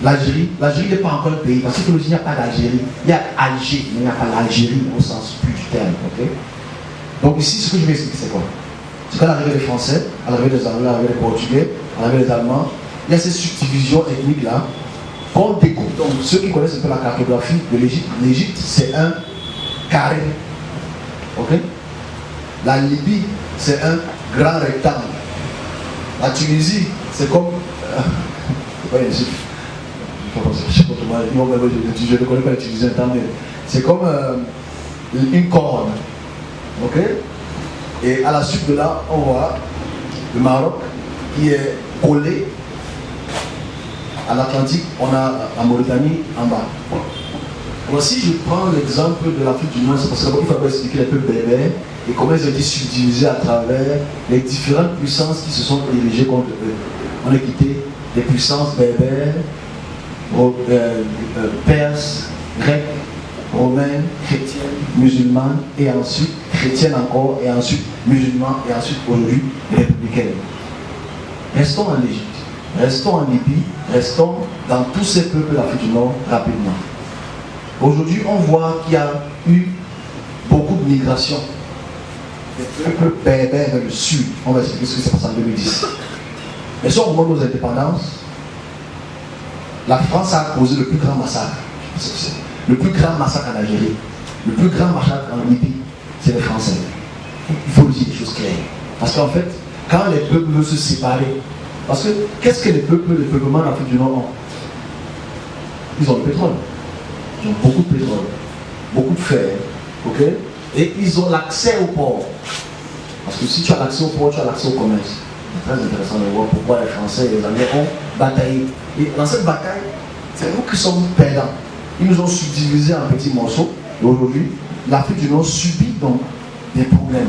l'Algérie. L'Algérie n'est pas encore un pays, parce qu'il n'y a pas d'Algérie. Il y a Alger, mais il n'y a pas l'Algérie au sens plus du terme. Okay? Donc ici, ce que je vais expliquer, c'est quoi? C'est qu'à l'arrivée des Français, à l'arrivée des Anglais, à l'arrivée des Portugais, à l'arrivée des Allemands, il y a ces subdivisions ethniques-là qu'on découpe. Donc ceux qui connaissent un peu la cartographie de l'Égypte, l'Égypte c'est un carré. Ok? La Libye, c'est un grand rectangle. La Tunisie, c'est comme... c'est pas l'Égypte. Je ne connais pas les Tunisiens, c'est comme une corne. Ok? Et à la suite de là, on voit le Maroc qui est collé à l'Atlantique. On a la Mauritanie en bas. Alors, si je prends l'exemple de l'Afrique du Nord, c'est parce qu'il faut expliquer un peu berbère et comment ils ont été subdivisés à travers les différentes puissances qui se sont dirigées contre eux. On a quitté les puissances berbères, perses, grecques, romaines, chrétiennes, musulmanes, et ensuite chrétiennes encore, et ensuite musulmans, et ensuite aujourd'hui républicaines. Restons en Égypte, restons en Libye, restons dans tous ces peuples d'Afrique du Nord rapidement. Aujourd'hui, on voit qu'il y a eu beaucoup de migration des peuples berbères vers le sud. On va expliquer ce qui s'est passé en 2010. Mais si on remonte aux indépendances, la France a causé le plus grand massacre. Le plus grand massacre en Algérie, le plus grand massacre en Libye, c'est les Français. Il faut dire des choses claires. Parce qu'en fait, quand les peuples veulent se séparer, parce que qu'est-ce que les peuplements en Afrique du Nord ont? Ils ont le pétrole. Ils ont beaucoup de pétrole, beaucoup de fer, ok? Et ils ont l'accès au port. Parce que si tu as l'accès au port, tu as l'accès au commerce. C'est très intéressant de voir pourquoi les Français et les Anglais ont bataillé. Et dans cette bataille, c'est nous qui sommes perdants. Ils nous ont subdivisés en petits morceaux. Et aujourd'hui, l'Afrique du Nord subit donc des problèmes.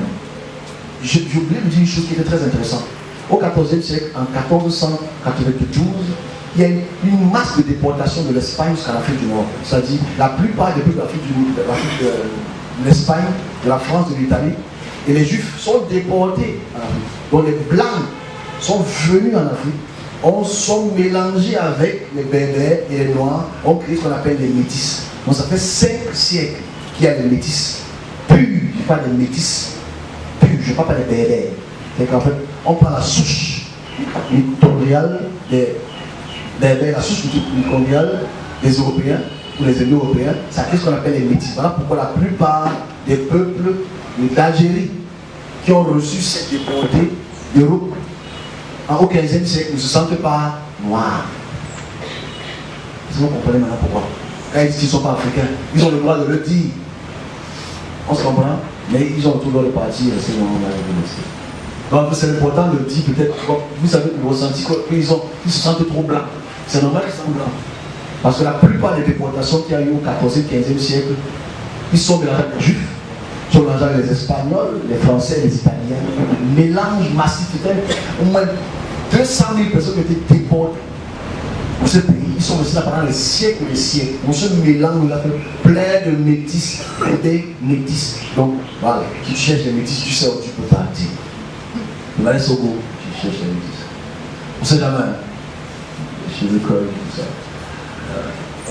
J'ai oublié de dire une chose qui était très intéressante. Au XIVe siècle, en 1492, il y a une masse de déportation de l'Espagne jusqu'à l'Afrique du Nord. C'est-à-dire, la plupart des peuples de l'Espagne, de la France, de l'Italie, et les Juifs sont déportés en Afrique. Donc les Blancs sont venus en Afrique, sont mélangés avec les Berbères et les Noirs, ont créé ce qu'on appelle les métis. Donc ça fait 5 siècles qu'il y a les métis. Purs, je parle des métis. Purs, je ne parle pas des Berbères. C'est qu'en fait, on prend la souche mitochondriale des Berbères, la souche mitochondriale des Européens, ou les Indo-Européens, ça crée ce qu'on appelle les métis. Voilà pourquoi la plupart des peuples d'Algérie qui ont reçu cette déportés d'Europe au XVe siècle ne se sentent pas noirs. Vous comprenez maintenant pourquoi. Quand ils disent qu'ils ne sont pas africains, ils ont le droit de le dire. On se comprend, mais ils ont tout le parti à ce moment-là. Donc c'est important de dire peut-être, vous avez ressenti qu'ils se sentent trop blancs. C'est normal qu'ils sont blancs. Parce que la plupart des déportations qu'il y a eu au XIVe, XVe siècle, ils sont mélangés avec les Juifs. Ils sont mélangés avec les Espagnols, les Français, les Italiens. Mélange massif. Au moins 200 000 personnes qui étaient déportées pour ce pays. Ils sont restés là pendant des siècles et des siècles. On se mélange là, plein de métis et des métis. Donc voilà, si tu cherches les métis, tu sais où tu peux partir. Tu vas aller au Sogo, tu cherches les métis. On ne sait jamais. Chez l'école, tout ça.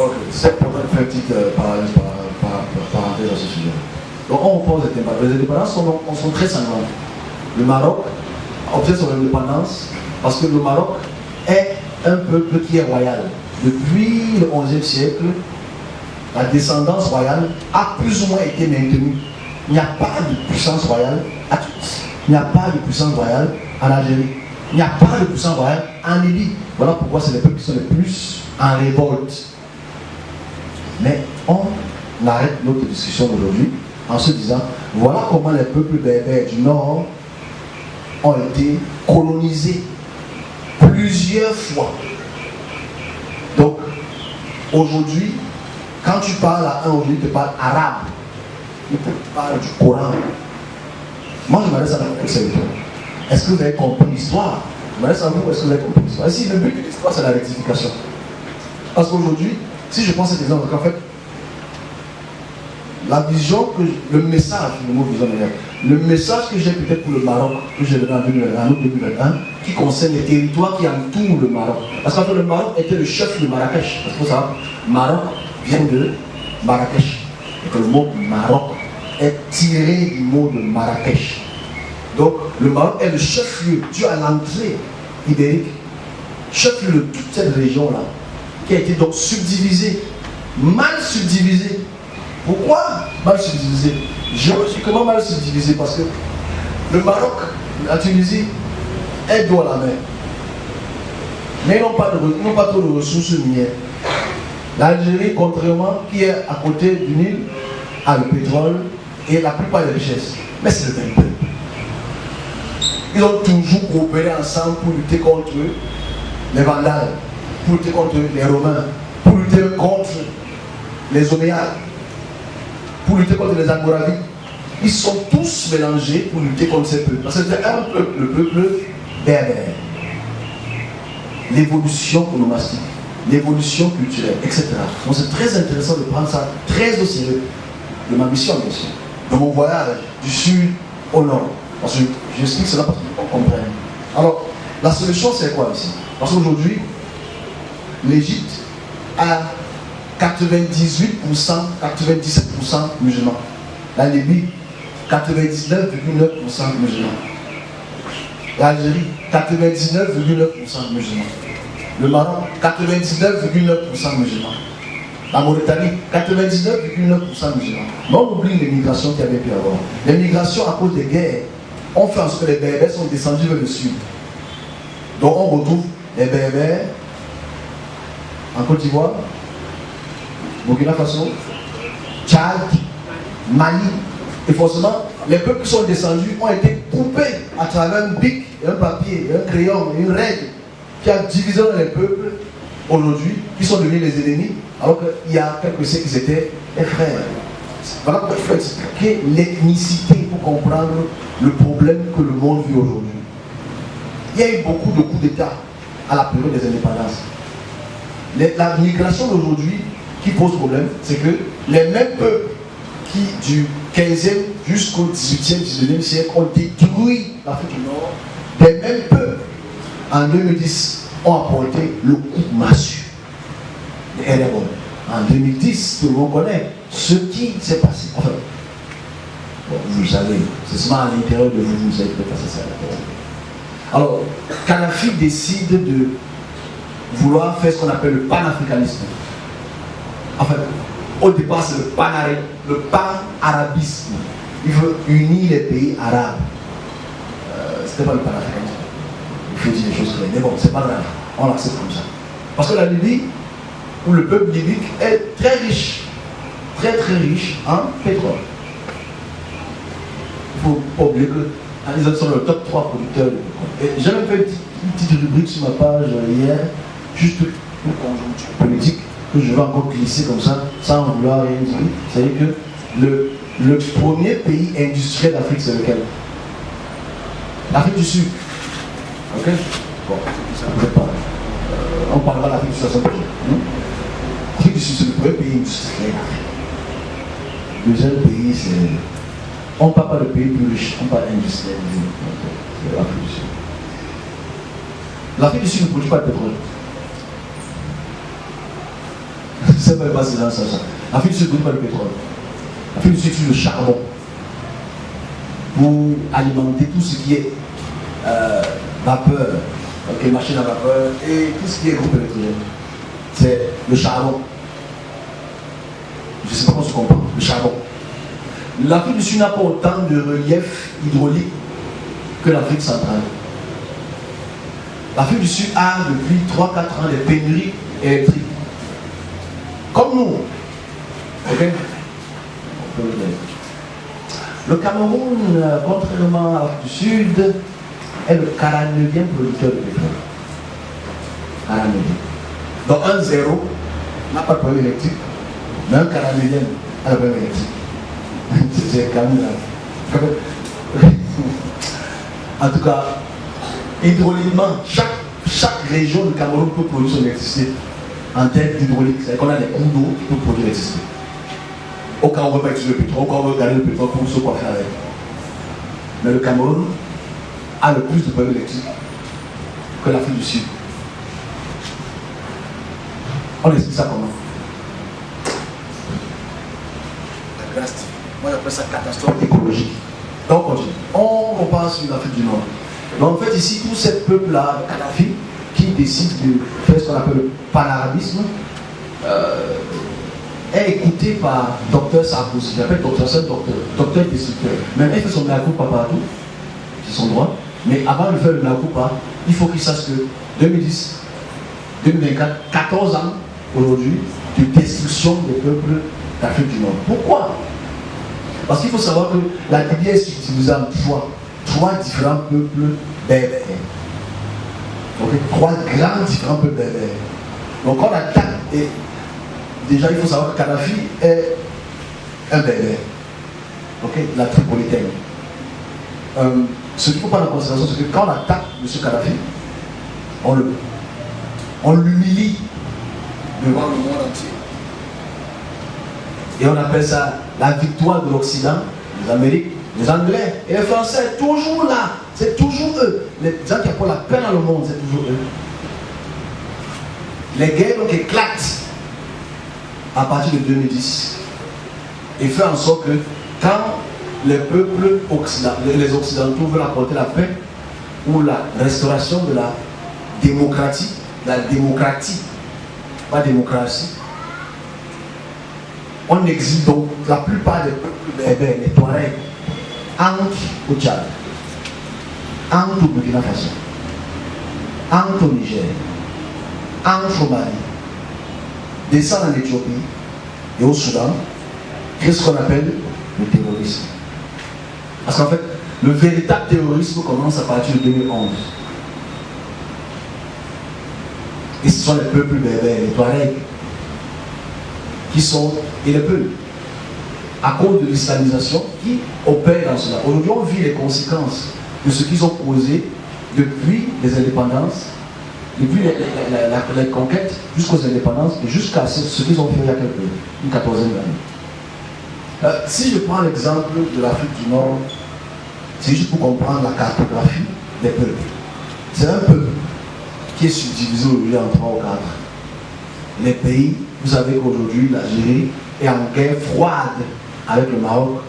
Ok, c'est pour faire une petite parenthèse à ce sujet. Donc on pose les indépendances. Les indépendances sont très sanglantes. Le Maroc obtient son indépendance parce que le Maroc est un peuple qui est royal. Depuis le XIe siècle, la descendance royale a plus ou moins été maintenue. Il n'y a pas de puissance royale à tous. Il n'y a pas de puissance royale en Algérie. Il n'y a pas de puissance royale en Libye. Voilà pourquoi c'est les peuples qui sont les plus en révolte. Mais on arrête notre discussion aujourd'hui en se disant, voilà comment les peuples berbères du Nord ont été colonisés plusieurs fois. Donc, aujourd'hui, quand tu parles à un aujourd'hui, tu parles arabe, il te parle du Coran. Moi, je m'adresse à la question. Est-ce que vous avez compris l'histoire? Je m'adresse à vous, est-ce que vous avez compris l'histoire? Si le but de l'histoire, c'est la rectification. Parce qu'aujourd'hui, si je prends cet exemple, en fait, la vision, le message, le message que j'ai peut-être pour le Maroc, que j'ai donné en 2021, qui concerne les territoires qui entourent le Maroc. Parce qu'en fait, le Maroc était le chef de Marrakech. Parce qu'il faut savoir, Maroc vient de Marrakech. Et que le mot Maroc est tiré du mot de Marrakech. Donc, le Maroc est le chef-lieu, dû à l'entrée ibérique, chef-lieu de toute cette région-là, qui a été donc subdivisée, mal subdivisée. Pourquoi mal subdivisé? Comment mal subdivisé? Parce que le Maroc, la Tunisie, est d'eau à la mer. Mais ils n'ont pas trop de ressources minières. L'Algérie, contrairement, qui est à côté du Nil, a le pétrole et la plupart des richesses. Mais c'est le même peuple. Ils ont toujours coopéré ensemble pour lutter contre les Vandales, pour lutter contre les Romains, pour lutter contre les Omeyyades, pour lutter contre les Almoravides. Ils sont tous mélangés pour lutter contre ces peuples. Parce que c'est un peuple, le peuple berbère. L'évolution onomastique, l'évolution culturelle, etc. Donc c'est très intéressant de prendre ça très au sérieux. De ma mission, bien sûr. De mon voyage du sud au nord. Parce que j'explique cela parce qu'on comprenne. Alors, la solution c'est quoi ici? Parce qu'aujourd'hui, l'Égypte a 98%, 97% musulmans. La Libye, 99,9% musulmans. L'Algérie, 99,9% musulmans. Le Maroc, 99,9% musulmans. La Mauritanie, 99,9% musulmans. Mais on oublie les migrations qu'il y avait pu avoir. Les migrations à cause des guerres ont fait en sorte que les Berbères sont descendus vers le sud. Donc on retrouve les Berbères en Côte d'Ivoire, Burkina Faso, Tchad, Mali. Et forcément, les peuples qui sont descendus ont été coupés à travers un bic, un papier, un crayon, une règle qui a divisé les peuples aujourd'hui, qui sont devenus les ennemis, alors qu'il y a quelques siècles, ils étaient les frères. Voilà pourquoi il faut expliquer l'ethnicité pour comprendre le problème que le monde vit aujourd'hui. Il y a eu beaucoup de coups d'État à la période des indépendances. La migration d'aujourd'hui qui pose problème, c'est que les mêmes peuples qui, du 15e jusqu'au 18e, 19e siècle, ont détruit l'Afrique du Nord, les mêmes peuples, en 2010, ont apporté le coup massue de RRO. En 2010, tout le monde connaît ce qui s'est passé. Enfin, bon, vous savez, c'est seulement à l'intérieur de vous, vous savez que passer ça à l'intérieur. Alors, Kadhafi décide de vouloir faire ce qu'on appelle le panafricanisme. Enfin, au départ, c'est le pan-arabisme. Il veut unir les pays arabes. C'était pas le panafricanisme. Il faut dire les choses claires. Mais bon, c'est pas grave. On l'accepte comme ça. Parce que la Libye, où le peuple libyque est très riche, très riche en pétrole. Il ne faut pas oublier que les autres sont le top 3 producteurs de pétrole. J'ai même fait une petite rubrique sur ma page hier, juste une conjoncture politique que je vais encore glisser comme ça, sans vouloir rien dire. C'est-à-dire que le premier pays industriel d'Afrique, c'est lequel? L'Afrique du Sud. Ok? Bon, ça ne peut pas. On parlera de l'Afrique du Sud à son projet. L'Afrique du Sud, c'est le premier pays industriel d'Afrique. Le deuxième pays, c'est. On ne parle pas de pays plus riches, on parle industriel. C'est l'Afrique du Sud. L'Afrique du Sud ne produit pas de pétrole. C'est même pas ça. L'Afrique du Sud ne produit pas de pétrole. L'Afrique du Sud utilise le charbon pour alimenter tout ce qui est vapeur, les machines à vapeur et tout ce qui est groupe électrogène. C'est le charbon. Je ne sais pas comment se comprend, le charbon. L'Afrique du Sud n'a pas autant de relief hydraulique que l'Afrique centrale. L'Afrique du Sud a depuis 3-4 ans des pénuries électriques. Comme nous. Ok? Le Cameroun, contrairement à l'Afrique du Sud, est le 49e producteur de pétrole. 49e. Donc 1-0 n'a pas de problème électrique, mais un 49e a le problème électrique. C'est quand même là. En tout cas, hydrauliquement, chaque région du Cameroun peut produire son électricité en termes hydrauliques. C'est-à-dire qu'on a des cours d'eau qui peuvent produire l'électricité. Au cas où on ne veut pas utiliser le pétrole, au cas où on veut garder le pétrole pour se coiffer avec. Mais le Cameroun a le plus de problèmes électriques que l'Afrique du Sud. On explique ça comment? Moi j'appelle ça catastrophe écologique. Donc on continue. On repart sur l'Afrique du Nord. Donc en fait ici, tous ces peuples-là, Kadhafi, qui décident de faire ce qu'on appelle le panarabisme, est écouté par Dr Sarkozy. J'appelle docteur, c'est un docteur destructeur. Même il fait son mea culpa partout, c'est son droit. Mais avant de faire le mea culpa, il faut qu'il sache que 2010, 2024, 14 ans aujourd'hui de destruction des peuples d'Afrique du Nord. Pourquoi? Parce qu'il faut savoir que la Libye est subdivisée en trois différents peuples berbères. Okay? 3 grands différents peuples berbères. Donc quand on attaque, et déjà il faut savoir que Kadhafi est un berbère. Okay? La Tripolitaine. Ce qu'il faut prendre en considération, c'est que quand on attaque M. Kadhafi, on l'humilie devant le monde entier. Et on appelle ça la victoire de l'Occident, les Amériques, les Anglais et les Français, toujours là. C'est toujours eux. Les gens qui apportent la paix dans le monde, c'est toujours eux. Les guerres donc éclatent à partir de 2010 et fait en sorte que quand les peuples occidentaux, les Occidentaux veulent apporter la paix ou la restauration de la démocratie, pas démocratie, on existe donc la plupart des peuples berbères, les Touaregs, entrent au Tchad, entrent au Burkina Faso, entrent au Niger, entrent au Mali, descendent en Éthiopie et au Soudan, qu'est ce qu'on appelle le terrorisme. Parce qu'en fait, le véritable terrorisme commence à partir de 2011. Et ce sont les peuples berbères, les Touaregs, qui sont, et les peuples, à cause de l'islamisation, qui opèrent dans cela. Aujourd'hui, on vit les conséquences de ce qu'ils ont causé depuis les indépendances, depuis les conquêtes, jusqu'aux indépendances, et jusqu'à ce qu'ils ont fait il y a une quatorzaine d'années. Si je prends l'exemple de l'Afrique du Nord, c'est juste pour comprendre la cartographie des peuples. C'est un peuple qui est subdivisé aujourd'hui en 3 ou 4. Les pays, vous savez qu'aujourd'hui, l'Algérie est en guerre froide avec le Maroc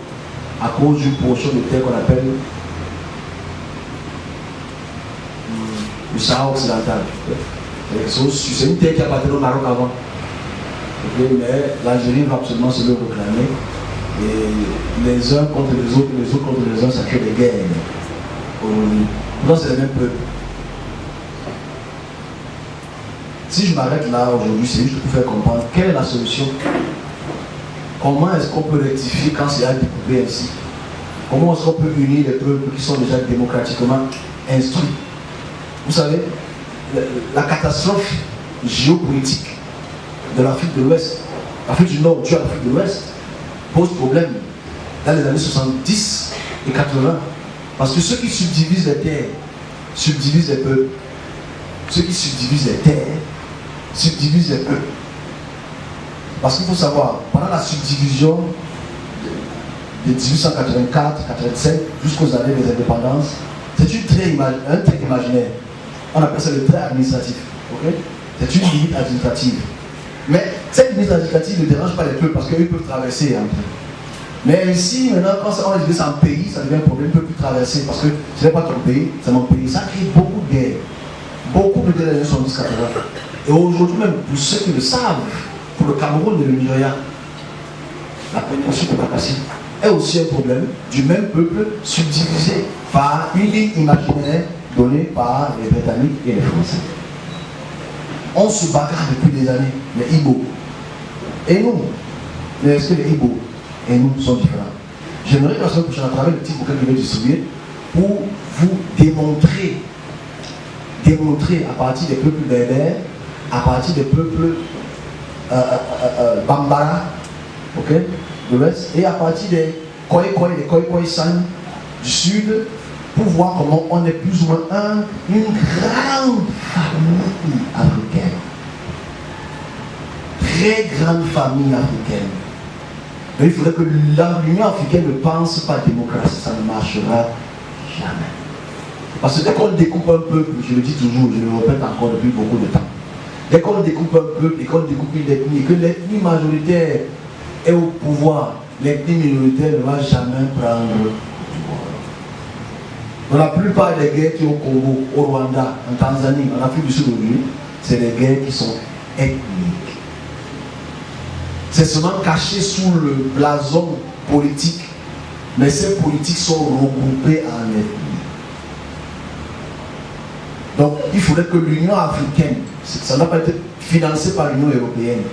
à cause d'une portion de terre qu'on appelle le Sahara occidental. C'est une terre qui appartenait au Maroc avant. Mais l'Algérie va absolument se le réclamer. Et les uns contre les autres contre les uns, ça crée des guerres aujourd'hui. Donc c'est le même peuple. Si je m'arrête là aujourd'hui, c'est juste pour faire comprendre quelle est la solution. Comment est-ce qu'on peut rectifier quand c'est à découper ainsi? Comment est-ce qu'on peut unir les peuples qui sont déjà démocratiquement instruits? Vous savez, la catastrophe géopolitique de l'Afrique de l'Ouest, l'Afrique du Nord tue l'Afrique de l'Ouest, pose problème dans les années 70 et 80. Parce que ceux qui subdivisent les terres subdivisent les peuples. Ceux qui subdivisent les terres subdivisent les peuples. Parce qu'il faut savoir, pendant la subdivision de 1884-87 jusqu'aux années des indépendances, c'est un trait imaginaire. On appelle ça le trait administratif. Okay? C'est une limite administrative. Mais cette limite administrative ne dérange pas les peuples parce qu'ils peuvent traverser entre eux. Mais ici, maintenant, quand on est en pays, ça devient un problème, ils ne peuvent plus traverser parce que ce n'est pas ton pays, c'est mon pays. Ça crée beaucoup de guerres. Beaucoup de guerres dans les années 70-80. Et aujourd'hui même, pour ceux qui le savent, pour le Cameroun et le Nigeria, la péninsule de Bakassi est aussi un problème du même peuple subdivisé par une ligne imaginaire donnée par les Britanniques et les Français. On se bagarre depuis des années, les Igbo. Et nous, est-ce que les Igbo et nous sont différents? J'aimerais que la semaine prochaine, à travers le petit bouquin que je vais distribuer, pour vous démontrer à partir des peuples berbères, à partir des peuples Bambara, okay, de l'Ouest, et à partir des Khoisan du Sud, pour voir comment on est plus ou moins une grande famille africaine. Très grande famille africaine. Mais il faudrait que l'Union africaine ne pense pas démocratie, ça ne marchera jamais. Parce que dès qu'on découpe un peuple, je le dis toujours, je le répète encore depuis beaucoup de temps, dès qu'on découpe un peuple et qu'on découpe une ethnie, et que l'ethnie majoritaire est au pouvoir, l'ethnie minoritaire ne va jamais prendre le pouvoir. Dans la plupart des guerres qui sont au Congo, au Rwanda, en Tanzanie, en Afrique du Sud aujourd'hui, c'est des guerres qui sont ethniques. C'est seulement caché sous le blason politique, mais ces politiques sont regroupées en ethnie. Donc il faudrait que l'Union africaine, ça ne doit pas être financé par l'Union européenne.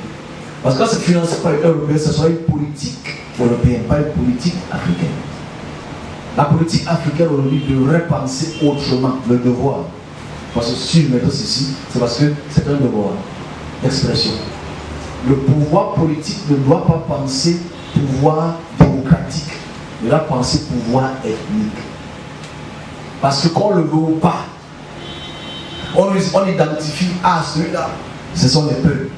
Parce que quand c'est financé par l'Union européenne, ce sera une politique européenne, pas une politique africaine. La politique africaine aujourd'hui devrait penser autrement, le devoir. Parce que si je mets ceci, c'est parce que c'est un devoir d'expression. Le pouvoir politique ne doit pas penser pouvoir démocratique, il doit penser pouvoir ethnique. Parce que qu'on le veut ou pas, on identifie, celui-là, ce sont les peuples.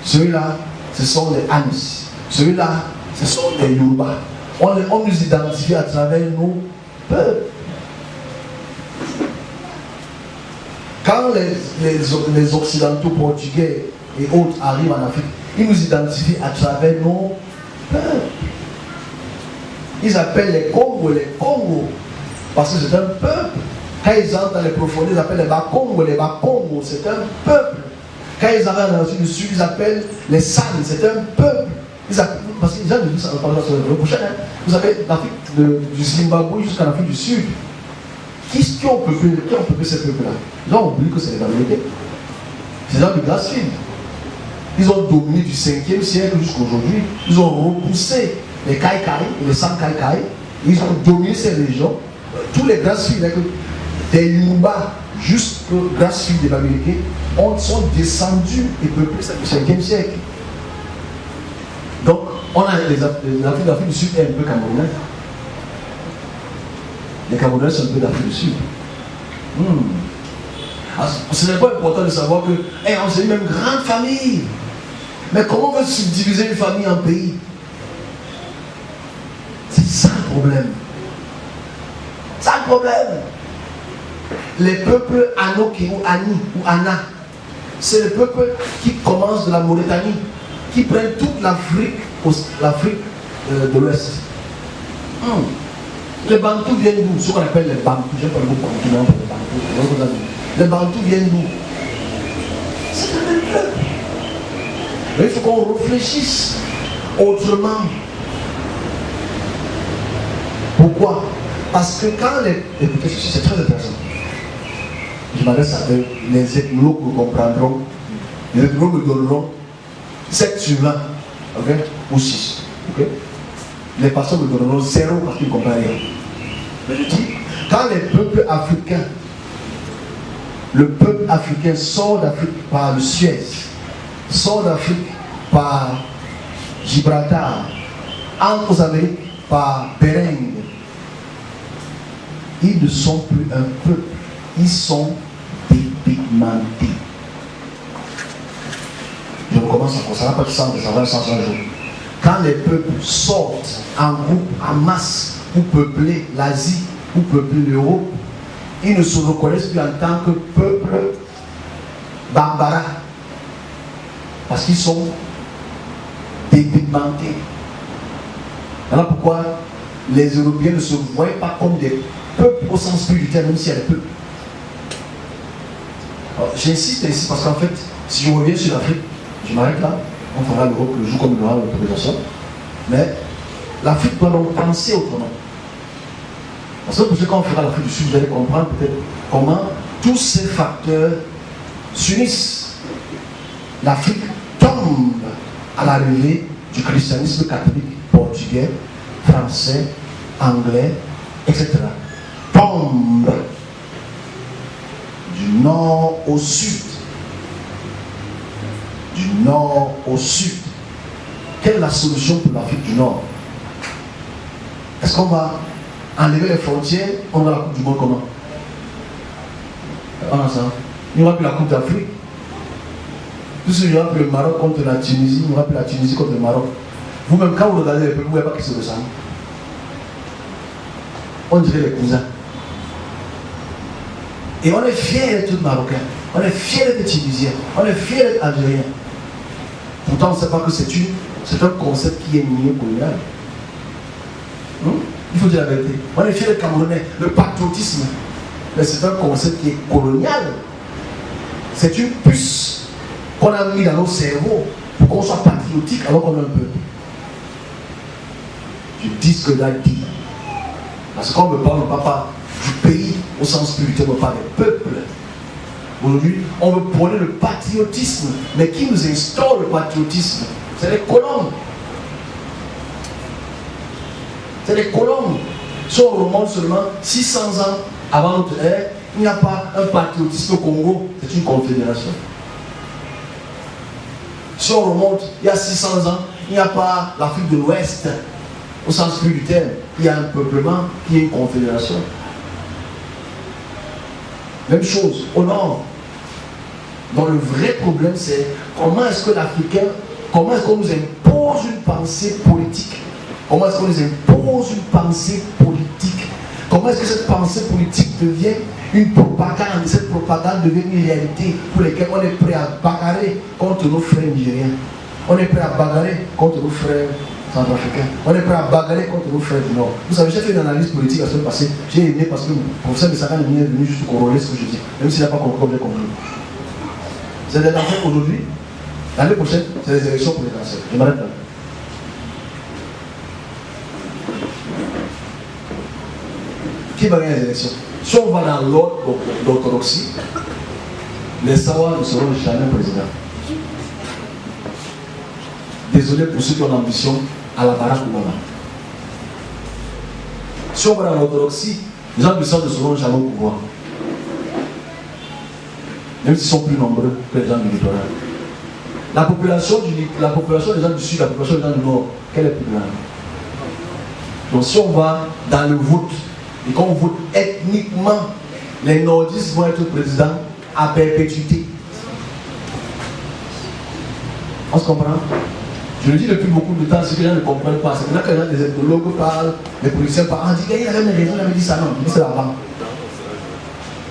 Celui-là, ce sont les Amis. Celui-là, ce sont les Yoruba. On nous identifie à travers nos peuples. Quand les Occidentaux, Portugais et autres arrivent en Afrique, ils nous identifient à travers nos peuples. Ils appellent les Congos les Congos, parce que c'est un peuple. Quand ils entrent dans les profondeurs, ils appellent les Bakongos les Bakongos, c'est un peuple. Quand ils arrivent dans le sud, ils appellent les San, c'est un peuple. parce que les gens me disent ça pendant la semaine prochaine, hein. Vous savez, l'Afrique du Zimbabwe jusqu'à l'Afrique du Sud, qui ont peuplé ces peuples-là? Ils ont oublié que c'est les Américains. C'est les gens de Grassfield. Ils ont dominé du 5e siècle jusqu'à aujourd'hui. Ils ont repoussé les Kaikai, les San Kaikai. Ils ont dominé ces régions. Tous les Grassfield, des Lumumba jusqu'au Grassfield des Américains, sont descendus et peuplés du 5e siècle. Donc, on a l'Afrique du Sud est un peu camerounais. Les Camerounais sont un peu d'Afrique du Sud. Ce n'est pas important de savoir que c'est une même grande famille. Mais comment on veut subdiviser une famille en pays? C'est ça le problème. C'est ça le problème. Les peuples Anoki ou Ani ou Anna, c'est le peuple qui commence de la Mauritanie, qui prennent toute l'Afrique de l'Ouest. Les Bantous viennent d'où? Ce qu'on appelle les Bantous. Je n'ai pas le mot continent pour les Bantous. Les Bantous viennent d'où? C'est le même peuple. Mais il faut qu'on réfléchisse autrement. Pourquoi? Parce que quand écoutez, c'est très intéressant. Je m'adresse à eux, les ethnologues me comprendront, les ethnologues me donneront 7 sur 20, ok? Ou 6, ok? Les pasteurs me donneront 0 parce qu'ils ne comprennent rien. Mais je dis, quand le peuple africain sort d'Afrique par le Suez, sort d'Afrique par Gibraltar, entre aux Amériques par Bering, ils ne sont plus un peuple, ils sont dépigmentés. Je recommence encore, ça n'a pas de sens, ça va changer un jour. Quand les peuples sortent en groupe, en masse, pour peupler l'Asie, pour peupler l'Europe, ils ne se reconnaissent plus en tant que peuple bambara. Parce qu'ils sont dépigmentés. Voilà pourquoi les Européens ne se voient pas comme des peuples au sens spirituel, même s'il y a des peuples. J'insiste ici parce qu'en fait, si je reviens sur l'Afrique, je m'arrête là, on fera l'Europe le jour comme il y aura l'autorisation. Mais l'Afrique doit donc penser autrement. Parce que quand on fera l'Afrique du Sud, vous allez comprendre peut-être comment tous ces facteurs s'unissent. L'Afrique tombe à l'arrivée du christianisme catholique portugais, français, anglais, etc. Tombe du nord au sud. Du nord au sud. Quelle est la solution pour l'Afrique du Nord? Est-ce qu'on va enlever les frontières? On va la Coupe du Monde comment? Il n'y aura plus la Coupe d'Afrique. Tout ce qu'il n'y aura plus le Maroc contre la Tunisie, il n'y aura plus la Tunisie contre le Maroc. Vous-même, quand vous regardez les peuples, vous ne voyez pas qu'ils se ressemblent. On dirait les cousins. Et on est fiers d'être Marocains, on est fiers d'être Tunisiens, on est fiers d'être Algériens. Pourtant, on ne sait pas que c'est un concept qui est nié colonial. Il faut dire la vérité. On est fiers d'être Camerounais. Le patriotisme, mais c'est un concept qui est colonial. C'est une puce qu'on a mis dans nos cerveaux pour qu'on soit patriotique alors qu'on est un peuple. Je dis ce que là dit. Parce qu'on ne me parle pas du pays au sens spirituel, on ne parle des peuples. Aujourd'hui, on veut prôner le patriotisme. Mais qui nous instaure le patriotisme? C'est les colons. C'est les colons. Si on remonte seulement 600 ans avant notre ère, il n'y a pas un patriotisme au Congo, c'est une confédération. Si on remonte il y a 600 ans, il n'y a pas l'Afrique de l'Ouest, au sens plus du terme, il y a un peuplement qui est une confédération. Même chose au nord. Donc le vrai problème c'est comment est-ce que l'Africain, comment est-ce qu'on nous impose une pensée politique? Comment est-ce qu'on nous impose une pensée politique? Comment est-ce que cette pensée politique devient une propagande? Cette propagande devient une réalité pour laquelle on est prêt à bagarrer contre nos frères nigériens. On est prêt à bagarrer contre nos frères centrafricains. On est prêt à bagarrer contre nos frères du Nord. Vous savez, j'ai fait une analyse politique la semaine passée. J'ai aimé parce que le professeur de Sagan est venu juste corroler ce que je dis. Même s'il n'a pas compris, j'ai compris. C'est des affaires aujourd'hui. L'année prochaine, c'est les élections présidentielles. Je m'arrête là. qui va gagner les élections. Si on va dans l'ordre d'orthodoxie, les Sawa ne seront jamais présidents. Désolé pour ceux qui ont l'ambition à la Barack Obama. Si on va dans l'orthodoxie, les gens du sang ne seront jamais au pouvoir. Même s'ils sont plus nombreux que les gens du littoral. La population des gens du sud, la population des gens du nord, quelle est plus grande? Donc si on va dans le vote, et qu'on vote ethniquement, les nordistes vont être présidents à perpétuité. On se comprend? Je le dis depuis beaucoup de temps, ceux que les gens ne comprennent pas. C'est là que les ethnologues parlent, les policiers parlent. On dit qu'il y a même raison, il avait dit ça, non, il dit c'est avant.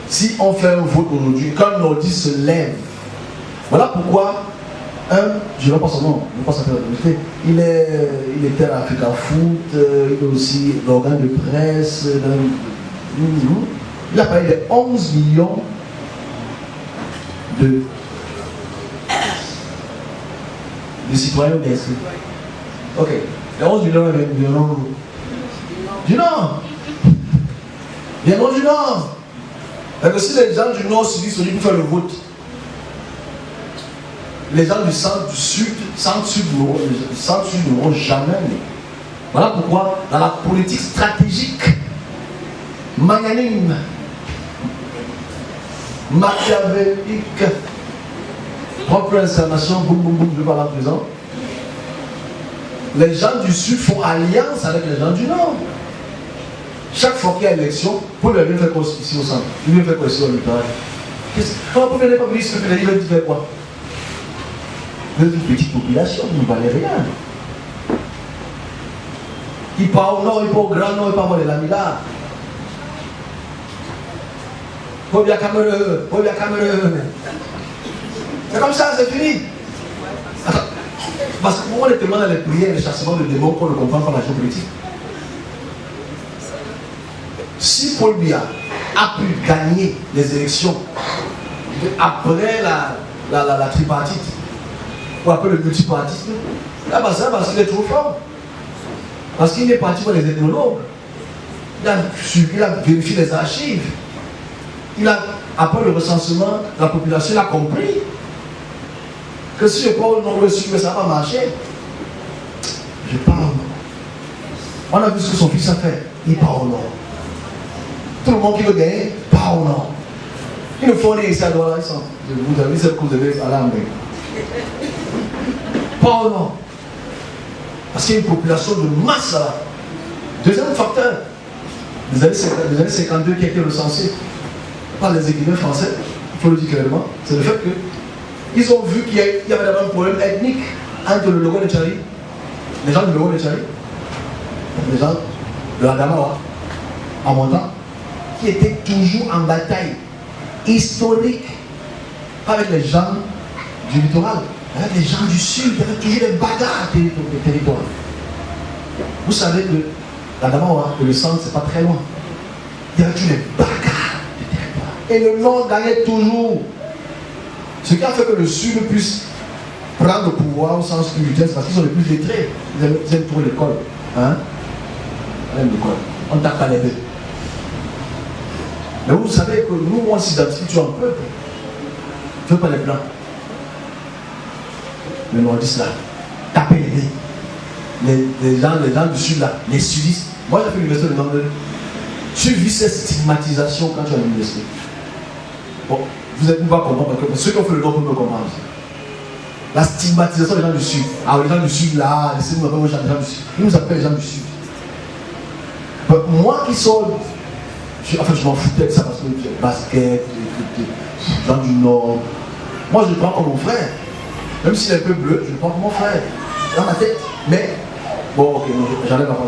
Si on fait un vote aujourd'hui, quand le nordiste se lève, voilà pourquoi, je ne sais pas son nom, je ne sais pas sa personnalité, il était à Africa Foot, il est aussi l'organe de presse, il a parlé de 11 millions de citoyens d'inscrits. Ok, les 11 millions viendront du Nord. Viendront du Nord. Parce que si les gens du Nord se disent pour faire le vote, les gens du centre, du sud, centre-sud n'auront jamais. Voilà pourquoi, dans la politique stratégique, magnanime, machiavélique, propre incarnation, boum boum boum, je parle à présent, les gens du sud font alliance avec les gens du nord. Chaque fois qu'il y a élection, pour venir faire quoi ici au centre? Il vient faire quoi ici au littoral? Pourquoi vous ne venez pas venir sur le pays? Il veut faire quoi? Vous êtes une petite population, vous ne valez rien. Il part au nord, il part au grand nord, il part voir les Lamila. Faut bien Cameroun, faut bien Cameroun. C'est comme ça, c'est fini. Attends. Parce que pour moi, on est tellement dans les prières, les chassements de démons qu'on ne comprend pas la géopolitique. Si Paul Biya a pu gagner les élections après la tripartite, ou après le multipartisme, là, c'est parce qu'il est trop fort. Parce qu'il est parti pour les ethnologues. Il a vérifié les archives. Après le recensement, la population a compris que si je parle au nord ou au sud, ça va marcher. Je parle. On a vu ce que son fils a fait. Il part au nord. Tout le monde qui veut gagner, part au nord. Ils ne font rien ici à droite. Vous avez vu cette cause de bête à l'âme. Part au nord. Parce qu'il y a une population de masse là. Deuxième facteur, les années 52 qui a été recensé par les écrivains français, il faut le dire clairement, c'est le fait qu'ils ont vu qu'il y avait d'abord un problème ethnique entre le Logo de Tchari, les gens du Logo de Tchari, les gens de la Damawa, en montant, qui étaient toujours en bataille historique, pas avec les gens du littoral, avec les gens du sud, il y avait toujours des bagarres territoriales. Vous savez que la Damawa, que le centre, c'est pas très loin. Il y avait toujours des bagarres de territoire. Et le nord gagnait toujours. Ce qui a fait que le sud puisse prendre le pouvoir au sens spirituel, c'est parce qu'ils sont les plus lettrés. Ils aiment trouver l'école. Hein? Ils aiment l'école. On ne tape pas les deux. Mais vous savez que nous, on s'identifie toujours un peuple. Je ne veux pas les blancs. Les nordistes là, tapez les deux. Les gens du sud là, les sudistes. Moi j'ai fait l'université de Londres. J'ai vu cette stigmatisation quand tu es à l'université. Bon, vous êtes pas comprendre parce que ceux qui ont fait le nord peuvent me comprendre. La stigmatisation des gens du sud. Ah, les gens du sud là, laissez-nous appeler les gens du sud. Ils nous appellent les gens du sud. Moi qui sors, je m'en foutais de ça parce que basket, les gens du nord. Moi je le prends comme mon frère. Même s'il est un peu bleu, je le prends comme mon frère. Dans ma tête. Mais, bon, ok, j'enlève la phrase.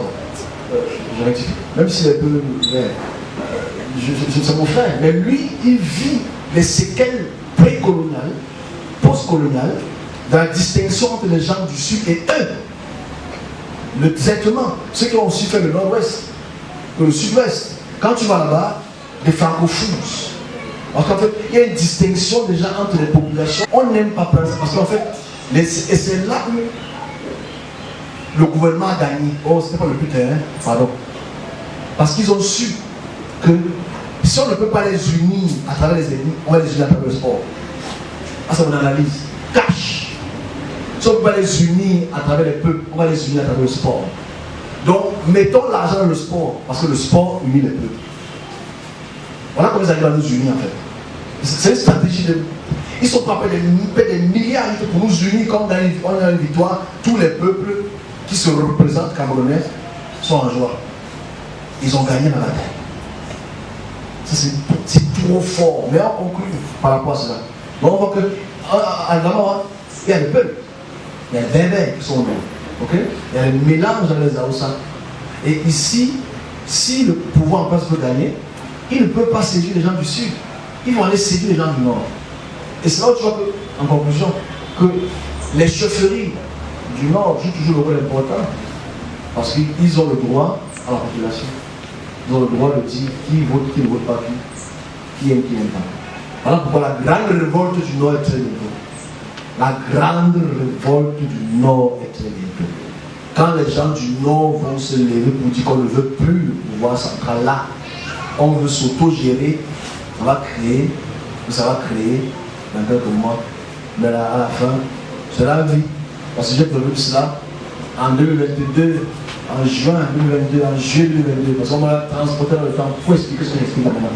Je rectifie. Même s'il est un peu. C'est mon frère. Mais lui, il vit les séquelles précoloniales, postcoloniales, dans la distinction entre les gens du sud et eux. Le traitement. Ceux qui ont aussi fait le nord-ouest, le sud-ouest. Quand tu vas là-bas, des francophones. Parce qu'en fait, il y a une distinction déjà entre les populations. On n'aime pas prendre ça. Parce qu'en fait, et c'est là que le gouvernement a gagné. Oh, c'était pas le but, hein? Pardon. Parce qu'ils ont su que si on ne peut pas les unir à travers les ennemis, on va les unir à travers le sport. Ah, c'est mon analyse. Cash. Si on ne peut pas les unir à travers les peuples, on va les unir à travers le sport. Donc, mettons l'argent dans le sport, parce que le sport unit les peuples. Voilà comment ils arrivent à nous unir en fait. C'est une stratégie de... Ils sont pas des milliards pour nous unir comme dans une victoire. Tous les peuples qui se représentent camerounais sont en joie. Ils ont gagné dans la terre. C'est trop fort. Mais on conclut par rapport à cela. Donc on voit que en il y a le peuple. Il y a les Bébés qui sont là. Okay? Il y a le mélange dans les Aoussa. Et ici, si le pouvoir en place veut gagner, il ne peut pas séduire les gens du sud. Ils vont aller séduire les gens du nord. Et c'est là où tu vois que, en conclusion, que les chefferies du nord jouent toujours le rôle important. Parce qu'ils ont le droit à la population. Ils ont le droit de dire qui vote, qui ne vote pas, qui aime, qui n'aime pas. Voilà pourquoi la grande révolte du nord est très bientôt. La grande révolte du nord est très bientôt. Quand les gens du nord vont se lever pour dire qu'on ne veut plus le pouvoir central là, on veut s'auto-gérer, ça va créer dans quelques mois, mais à la fin, c'est la vie. Parce que j'ai prévu cela en 2022, en juin 2022, en juillet 2022, parce qu'on m'a transporté dans le temps pour expliquer ce que j'explique maintenant.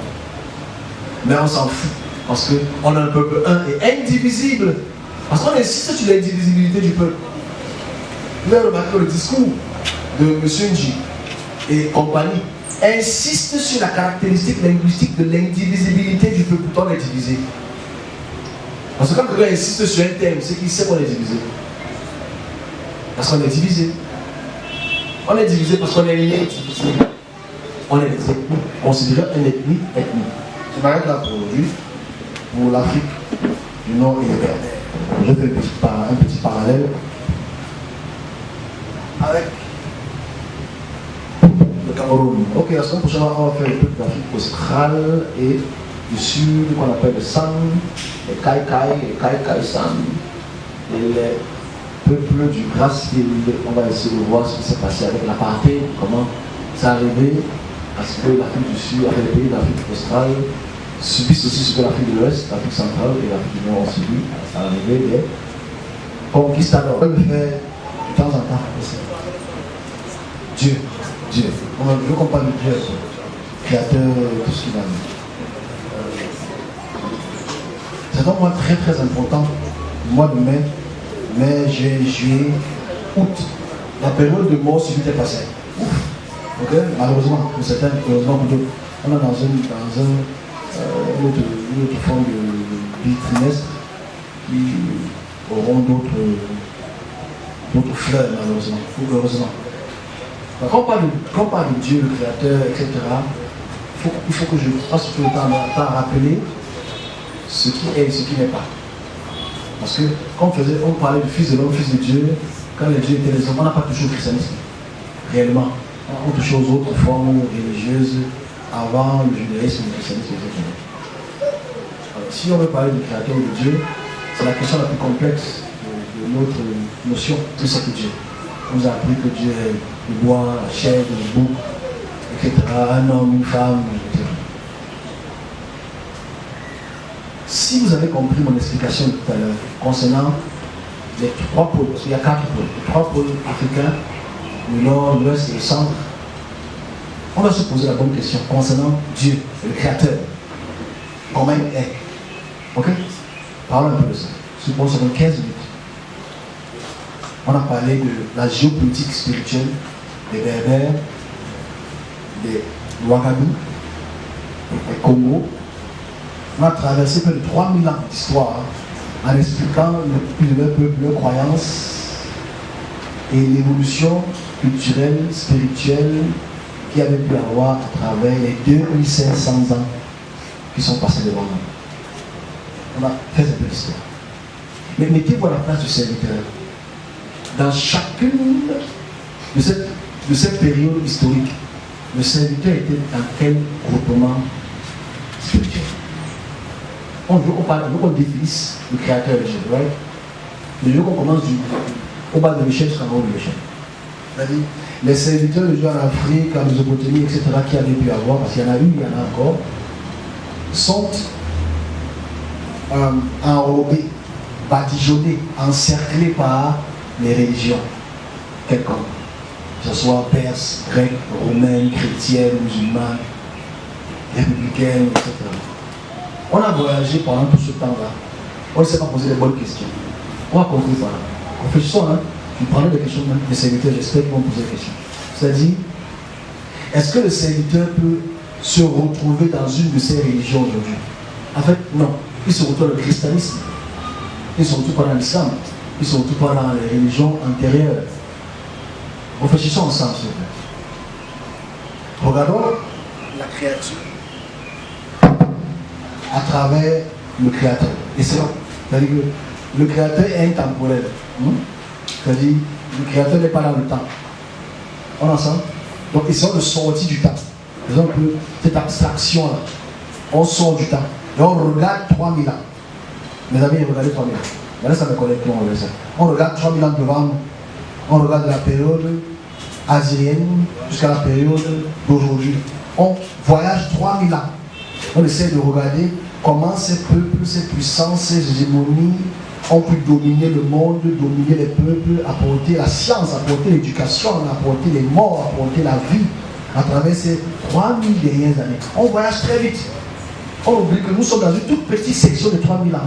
Mais on s'en fout, parce qu'on a un peuple un et indivisible. Parce qu'on insiste sur l'indivisibilité du peuple. Vous avez remarqué le discours de M. Nji et compagnie insiste sur la caractéristique linguistique de l'indivisibilité du peuple. Pourtant on est divisé. Parce que quand quelqu'un insiste sur un thème, c'est qu'il sait qu'on est divisé. Parce qu'on est divisé. On est divisé parce qu'on est divisé. On est des ethnies. Considéré une ethnie. Je m'arrête là pour aujourd'hui. Pour l'Afrique du Nord et du Berbère. Je fais un petit parallèle avec le Cameroun. Ok, la semaine prochaine, on va faire le peuple d'Afrique australe et du sud, qu'on appelle le San, les Kai San, et les peuples du Grassfield. On va essayer de voir ce qui s'est passé avec l'apartheid, comment c'est arrivé, parce que l'Afrique du Sud, avec les pays d'Afrique australe, subissent aussi ce que l'Afrique de l'Ouest, l'Afrique centrale et l'Afrique du Nord ont subi. C'est arrivé des conquistadors. On peut le faire de temps en temps aussi. Dieu. On veut qu'on parle de Dieu, créateur, tout ce qu'il a mis. C'est donc moi très très important, le mois de mai, juillet, août. La période de mort subite est passée. Ouf. Ok, malheureusement, pour certains, heureusement pour d'autres, on est dans une autre forme de trimestre qui auront d'autres fleurs, malheureusement, ou heureusement. Quand on parle de Dieu, le Créateur, etc., il faut que je passe tout le temps à rappeler ce qui est et ce qui n'est pas. Parce que quand on parlait du Fils de l'homme, Fils de Dieu, quand les dieux étaient les hommes, on n'a pas touché au christianisme, réellement. On touche aux autres formes religieuses avant le judaïsme, le christianisme, etc. Alors, si on veut parler du Créateur de Dieu, c'est la question la plus complexe de notre notion de ce que Dieu. On nous a appris que Dieu est le bois, la chair, le bouc, etc. Un homme, une femme, etc. Si vous avez compris mon explication tout à l'heure concernant les trois pôles, parce qu'il y a 4 pôles, les 3 pôles africains, le nord, l'ouest et le centre, on va se poser la bonne question concernant Dieu, le Créateur. Comment il est. Ok? Parlons un peu de ça. Suppose que 15 minutes. On a parlé de la géopolitique spirituelle des Berbères, des Ouagadougou, des Congo. On a traversé près de 3000 ans d'histoire en expliquant leur peuple, leurs croyances et l'évolution culturelle, spirituelle qu'il y avait pu avoir à travers les 2500 ans qui sont passés devant nous. On a fait un peu d'histoire. Mais mettez-vous à la place du serviteur. Dans chacune de cette période historique, le serviteur était dans quel groupement spirituel? On veut qu'on définisse le créateur de l'échelle, right? Mais je veux qu'on commence au bas de l'échelle jusqu'en haut de l'échelle. C'est-à-dire, les serviteurs de Dieu en Afrique, en Mésopotamie, etc., qui avaient pu avoir, parce qu'il y en a eu, il y en a encore, sont enrobés, badigeonnés, encerclés par les religions quelconques, que ce soit perse, grec, romaine, chrétienne, musulmane, républicaine, etc. On a voyagé pendant tout ce temps-là. On ne s'est pas posé les bonnes questions. On va conclure par là. Réfléchissons, hein. Je parlais des questions des serviteurs, j'espère qu'ils vont poser des questions. C'est-à-dire, est-ce que le serviteur peut se retrouver dans une de ces religions aujourd'hui? En fait, non. Il se retrouve dans le christianisme. Il ne se retrouve pas dans l'islam. Il ne se retrouve pas dans les religions antérieures. Réfléchissons ensemble, s'il vous plaît. Regardons la créature à travers le créateur. Et c'est là. C'est-à-dire que le créateur est intemporel. C'est-à-dire le créateur n'est pas dans le temps. On est ensemble? Donc, essayons de sortir du temps. Faisons un peu cette abstraction-là. On sort du temps. Et on regarde 3000 ans. Mes amis, regardez 3000 ans. Maintenant, ça me connecte, on regarde ça. On regarde 3000 ans devant nous. On regarde la période assyrienne jusqu'à la période d'aujourd'hui. On voyage 3000 ans. On essaie de regarder comment ces peuples, ces puissances, ces hégémonies ont pu dominer le monde, dominer les peuples, apporter la science, apporter l'éducation, apporter les morts, apporter la vie à travers ces 3000 dernières années. On voyage très vite. On oublie que nous sommes dans une toute petite section de 3000 ans.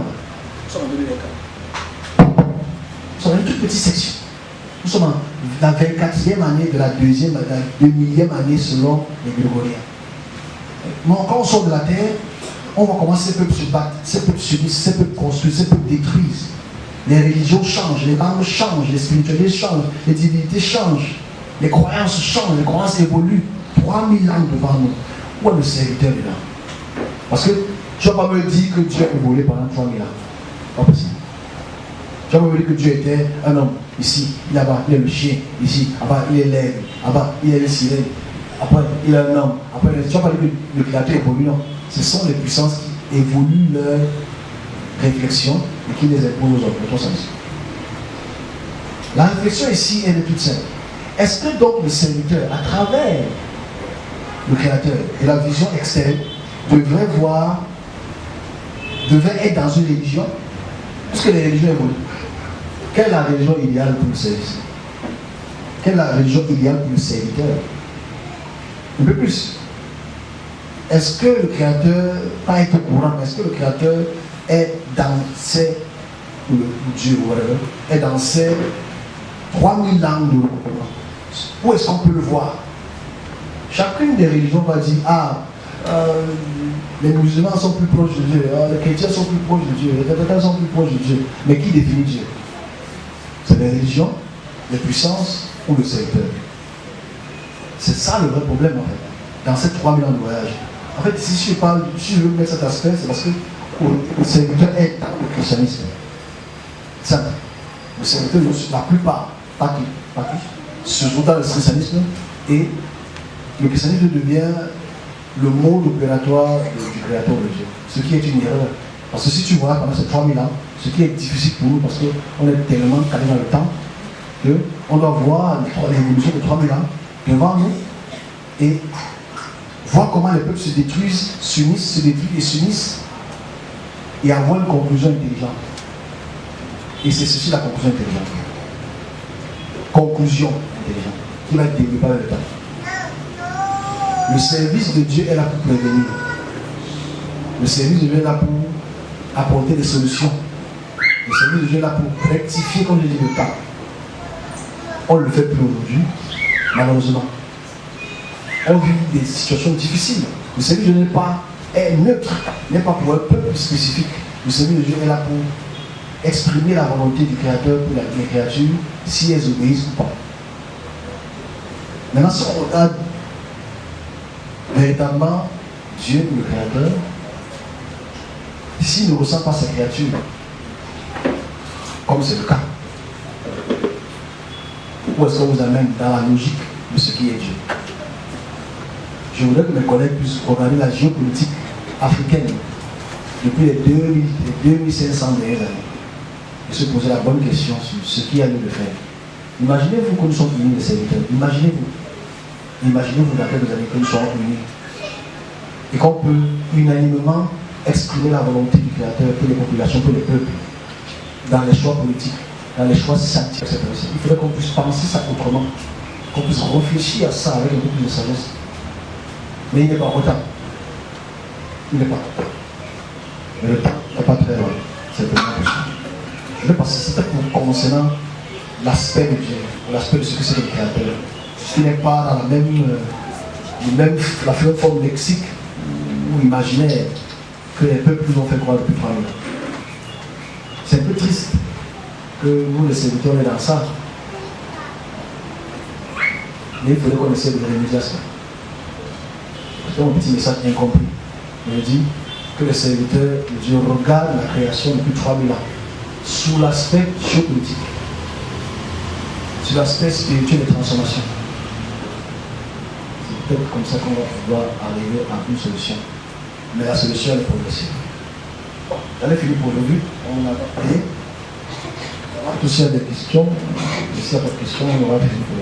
Nous sommes en 2024. Nous sommes dans une toute petite section. Nous sommes dans la 24e année de la 2000e année selon les Grégoriens. Quand on sort de la terre, on va commencer, ces peuples se battent, ces peuples subissent, ces peuples construisent, ces peuples détruisent. Les religions changent, les langues changent, les spiritualités changent, les divinités changent, les croyances changent, les croyances évoluent. 3000 ans devant nous. Où est le serviteur là? Parce que tu ne vas pas me dire que Dieu a évolué pendant 3000 ans. Pas possible. Tu vas pas me dire que Dieu était un homme. Ici, là-bas, il est le chien. Ici, là-bas, il est l'aigle. Là-bas, il est le sirène. Après, il est un homme. Après, tu ne vas pas dire que le créateur évolue, non. Ce sont les puissances qui évoluent leur réflexion et qui les imposent aux autres. Dans ton sens. La réflexion ici, elle est toute simple. Est-ce que donc le serviteur, à travers le créateur et la vision externe, devrait être dans une religion? Puisque les religions évoluent. Quelle est la religion idéale pour le service? Quelle est la religion idéale pour le serviteur? Un peu plus. Est-ce que le créateur, pas être au courant, mais est-ce que le créateur est dans ces, ou le Dieu, whatever, est dans ces 3000 ans de courant? Où est-ce qu'on peut le voir? Chacune des religions va dire, les musulmans sont plus proches de Dieu, les chrétiens sont plus proches de Dieu, les catholiques sont plus proches de Dieu. Mais qui définit Dieu? C'est les religions, les puissances ou le serviteur? C'est ça le vrai problème en fait, dans ces 3000 ans de voyage. En fait, si je veux mettre cet aspect, c'est parce que le serviteur est dans le christianisme. Simple. Le serviteur, la plupart, pas tous, se retrouvent dans le christianisme et le christianisme devient le mode opératoire du créateur de Dieu. Ce qui est une erreur. Parce que si tu vois pendant ces 3000 ans, ce qui est difficile pour nous, parce qu'on est tellement calé dans le temps, qu'on doit voir l'évolution de 3000 ans devant nous et voir comment les peuples se détruisent, s'unissent, se détruisent et s'unissent et avoir une conclusion intelligente. Et c'est ceci la conclusion intelligente. Conclusion intelligente qui va être développée avec le temps. Le service de Dieu est là pour prévenir. Le service de Dieu est là pour apporter des solutions. Le service de Dieu est là pour rectifier, comme je dis, le temps. On ne le fait plus aujourd'hui, malheureusement. On vit des situations difficiles. Le service de Dieu est neutre, n'est pas pour un peuple spécifique. Le service de Dieu est là pour exprimer la volonté du Créateur pour les créatures, si elles obéissent ou pas. Maintenant, si on regarde véritablement Dieu, le Créateur, s'il ne ressent pas sa créature, comme c'est le cas, où est-ce qu'on vous amène dans la logique de ce qui est Dieu? Je voudrais que mes collègues puissent regarder la géopolitique africaine depuis les 2500 dernières années et se poser la bonne question sur ce qui a lieu de faire. Imaginez-vous que nous sommes unis les serviteurs. Imaginez-vous dans quelques années que nous sommes unis. Et qu'on peut unanimement exprimer la volonté du Créateur pour les populations, pour les peuples, dans les choix politiques, dans les choix scientifiques, etc. Il faudrait qu'on puisse penser ça autrement, qu'on puisse réfléchir à ça avec un peu plus de sagesse. Mais il n'est pas autant. Il n'est pas autant. Mais le temps n'est pas très loin. C'est vraiment possible. Je vais passer concernant l'aspect de Dieu, l'aspect de ce que c'est le Créateur. Ce n'est pas dans la même forme lexique ou imaginaire que les peuples nous ont fait croire depuis 3000 ans. C'est un peu triste que nous, les serviteurs, on est dans ça. Mais il faudrait qu'on essaie de remédier à ça. C'est un petit message incompris. Je dis que les serviteurs de Dieu regardent la création depuis 3000 ans sous l'aspect géopolitique, sur l'aspect spirituel de transformation. C'est peut-être comme ça qu'on va pouvoir arriver à une solution. Mais la solution est progressive. J'en ai fini pour aujourd'hui. On a parlé. On va toucher à des questions. Et s'il n'y a pas de questions, on aura fini pour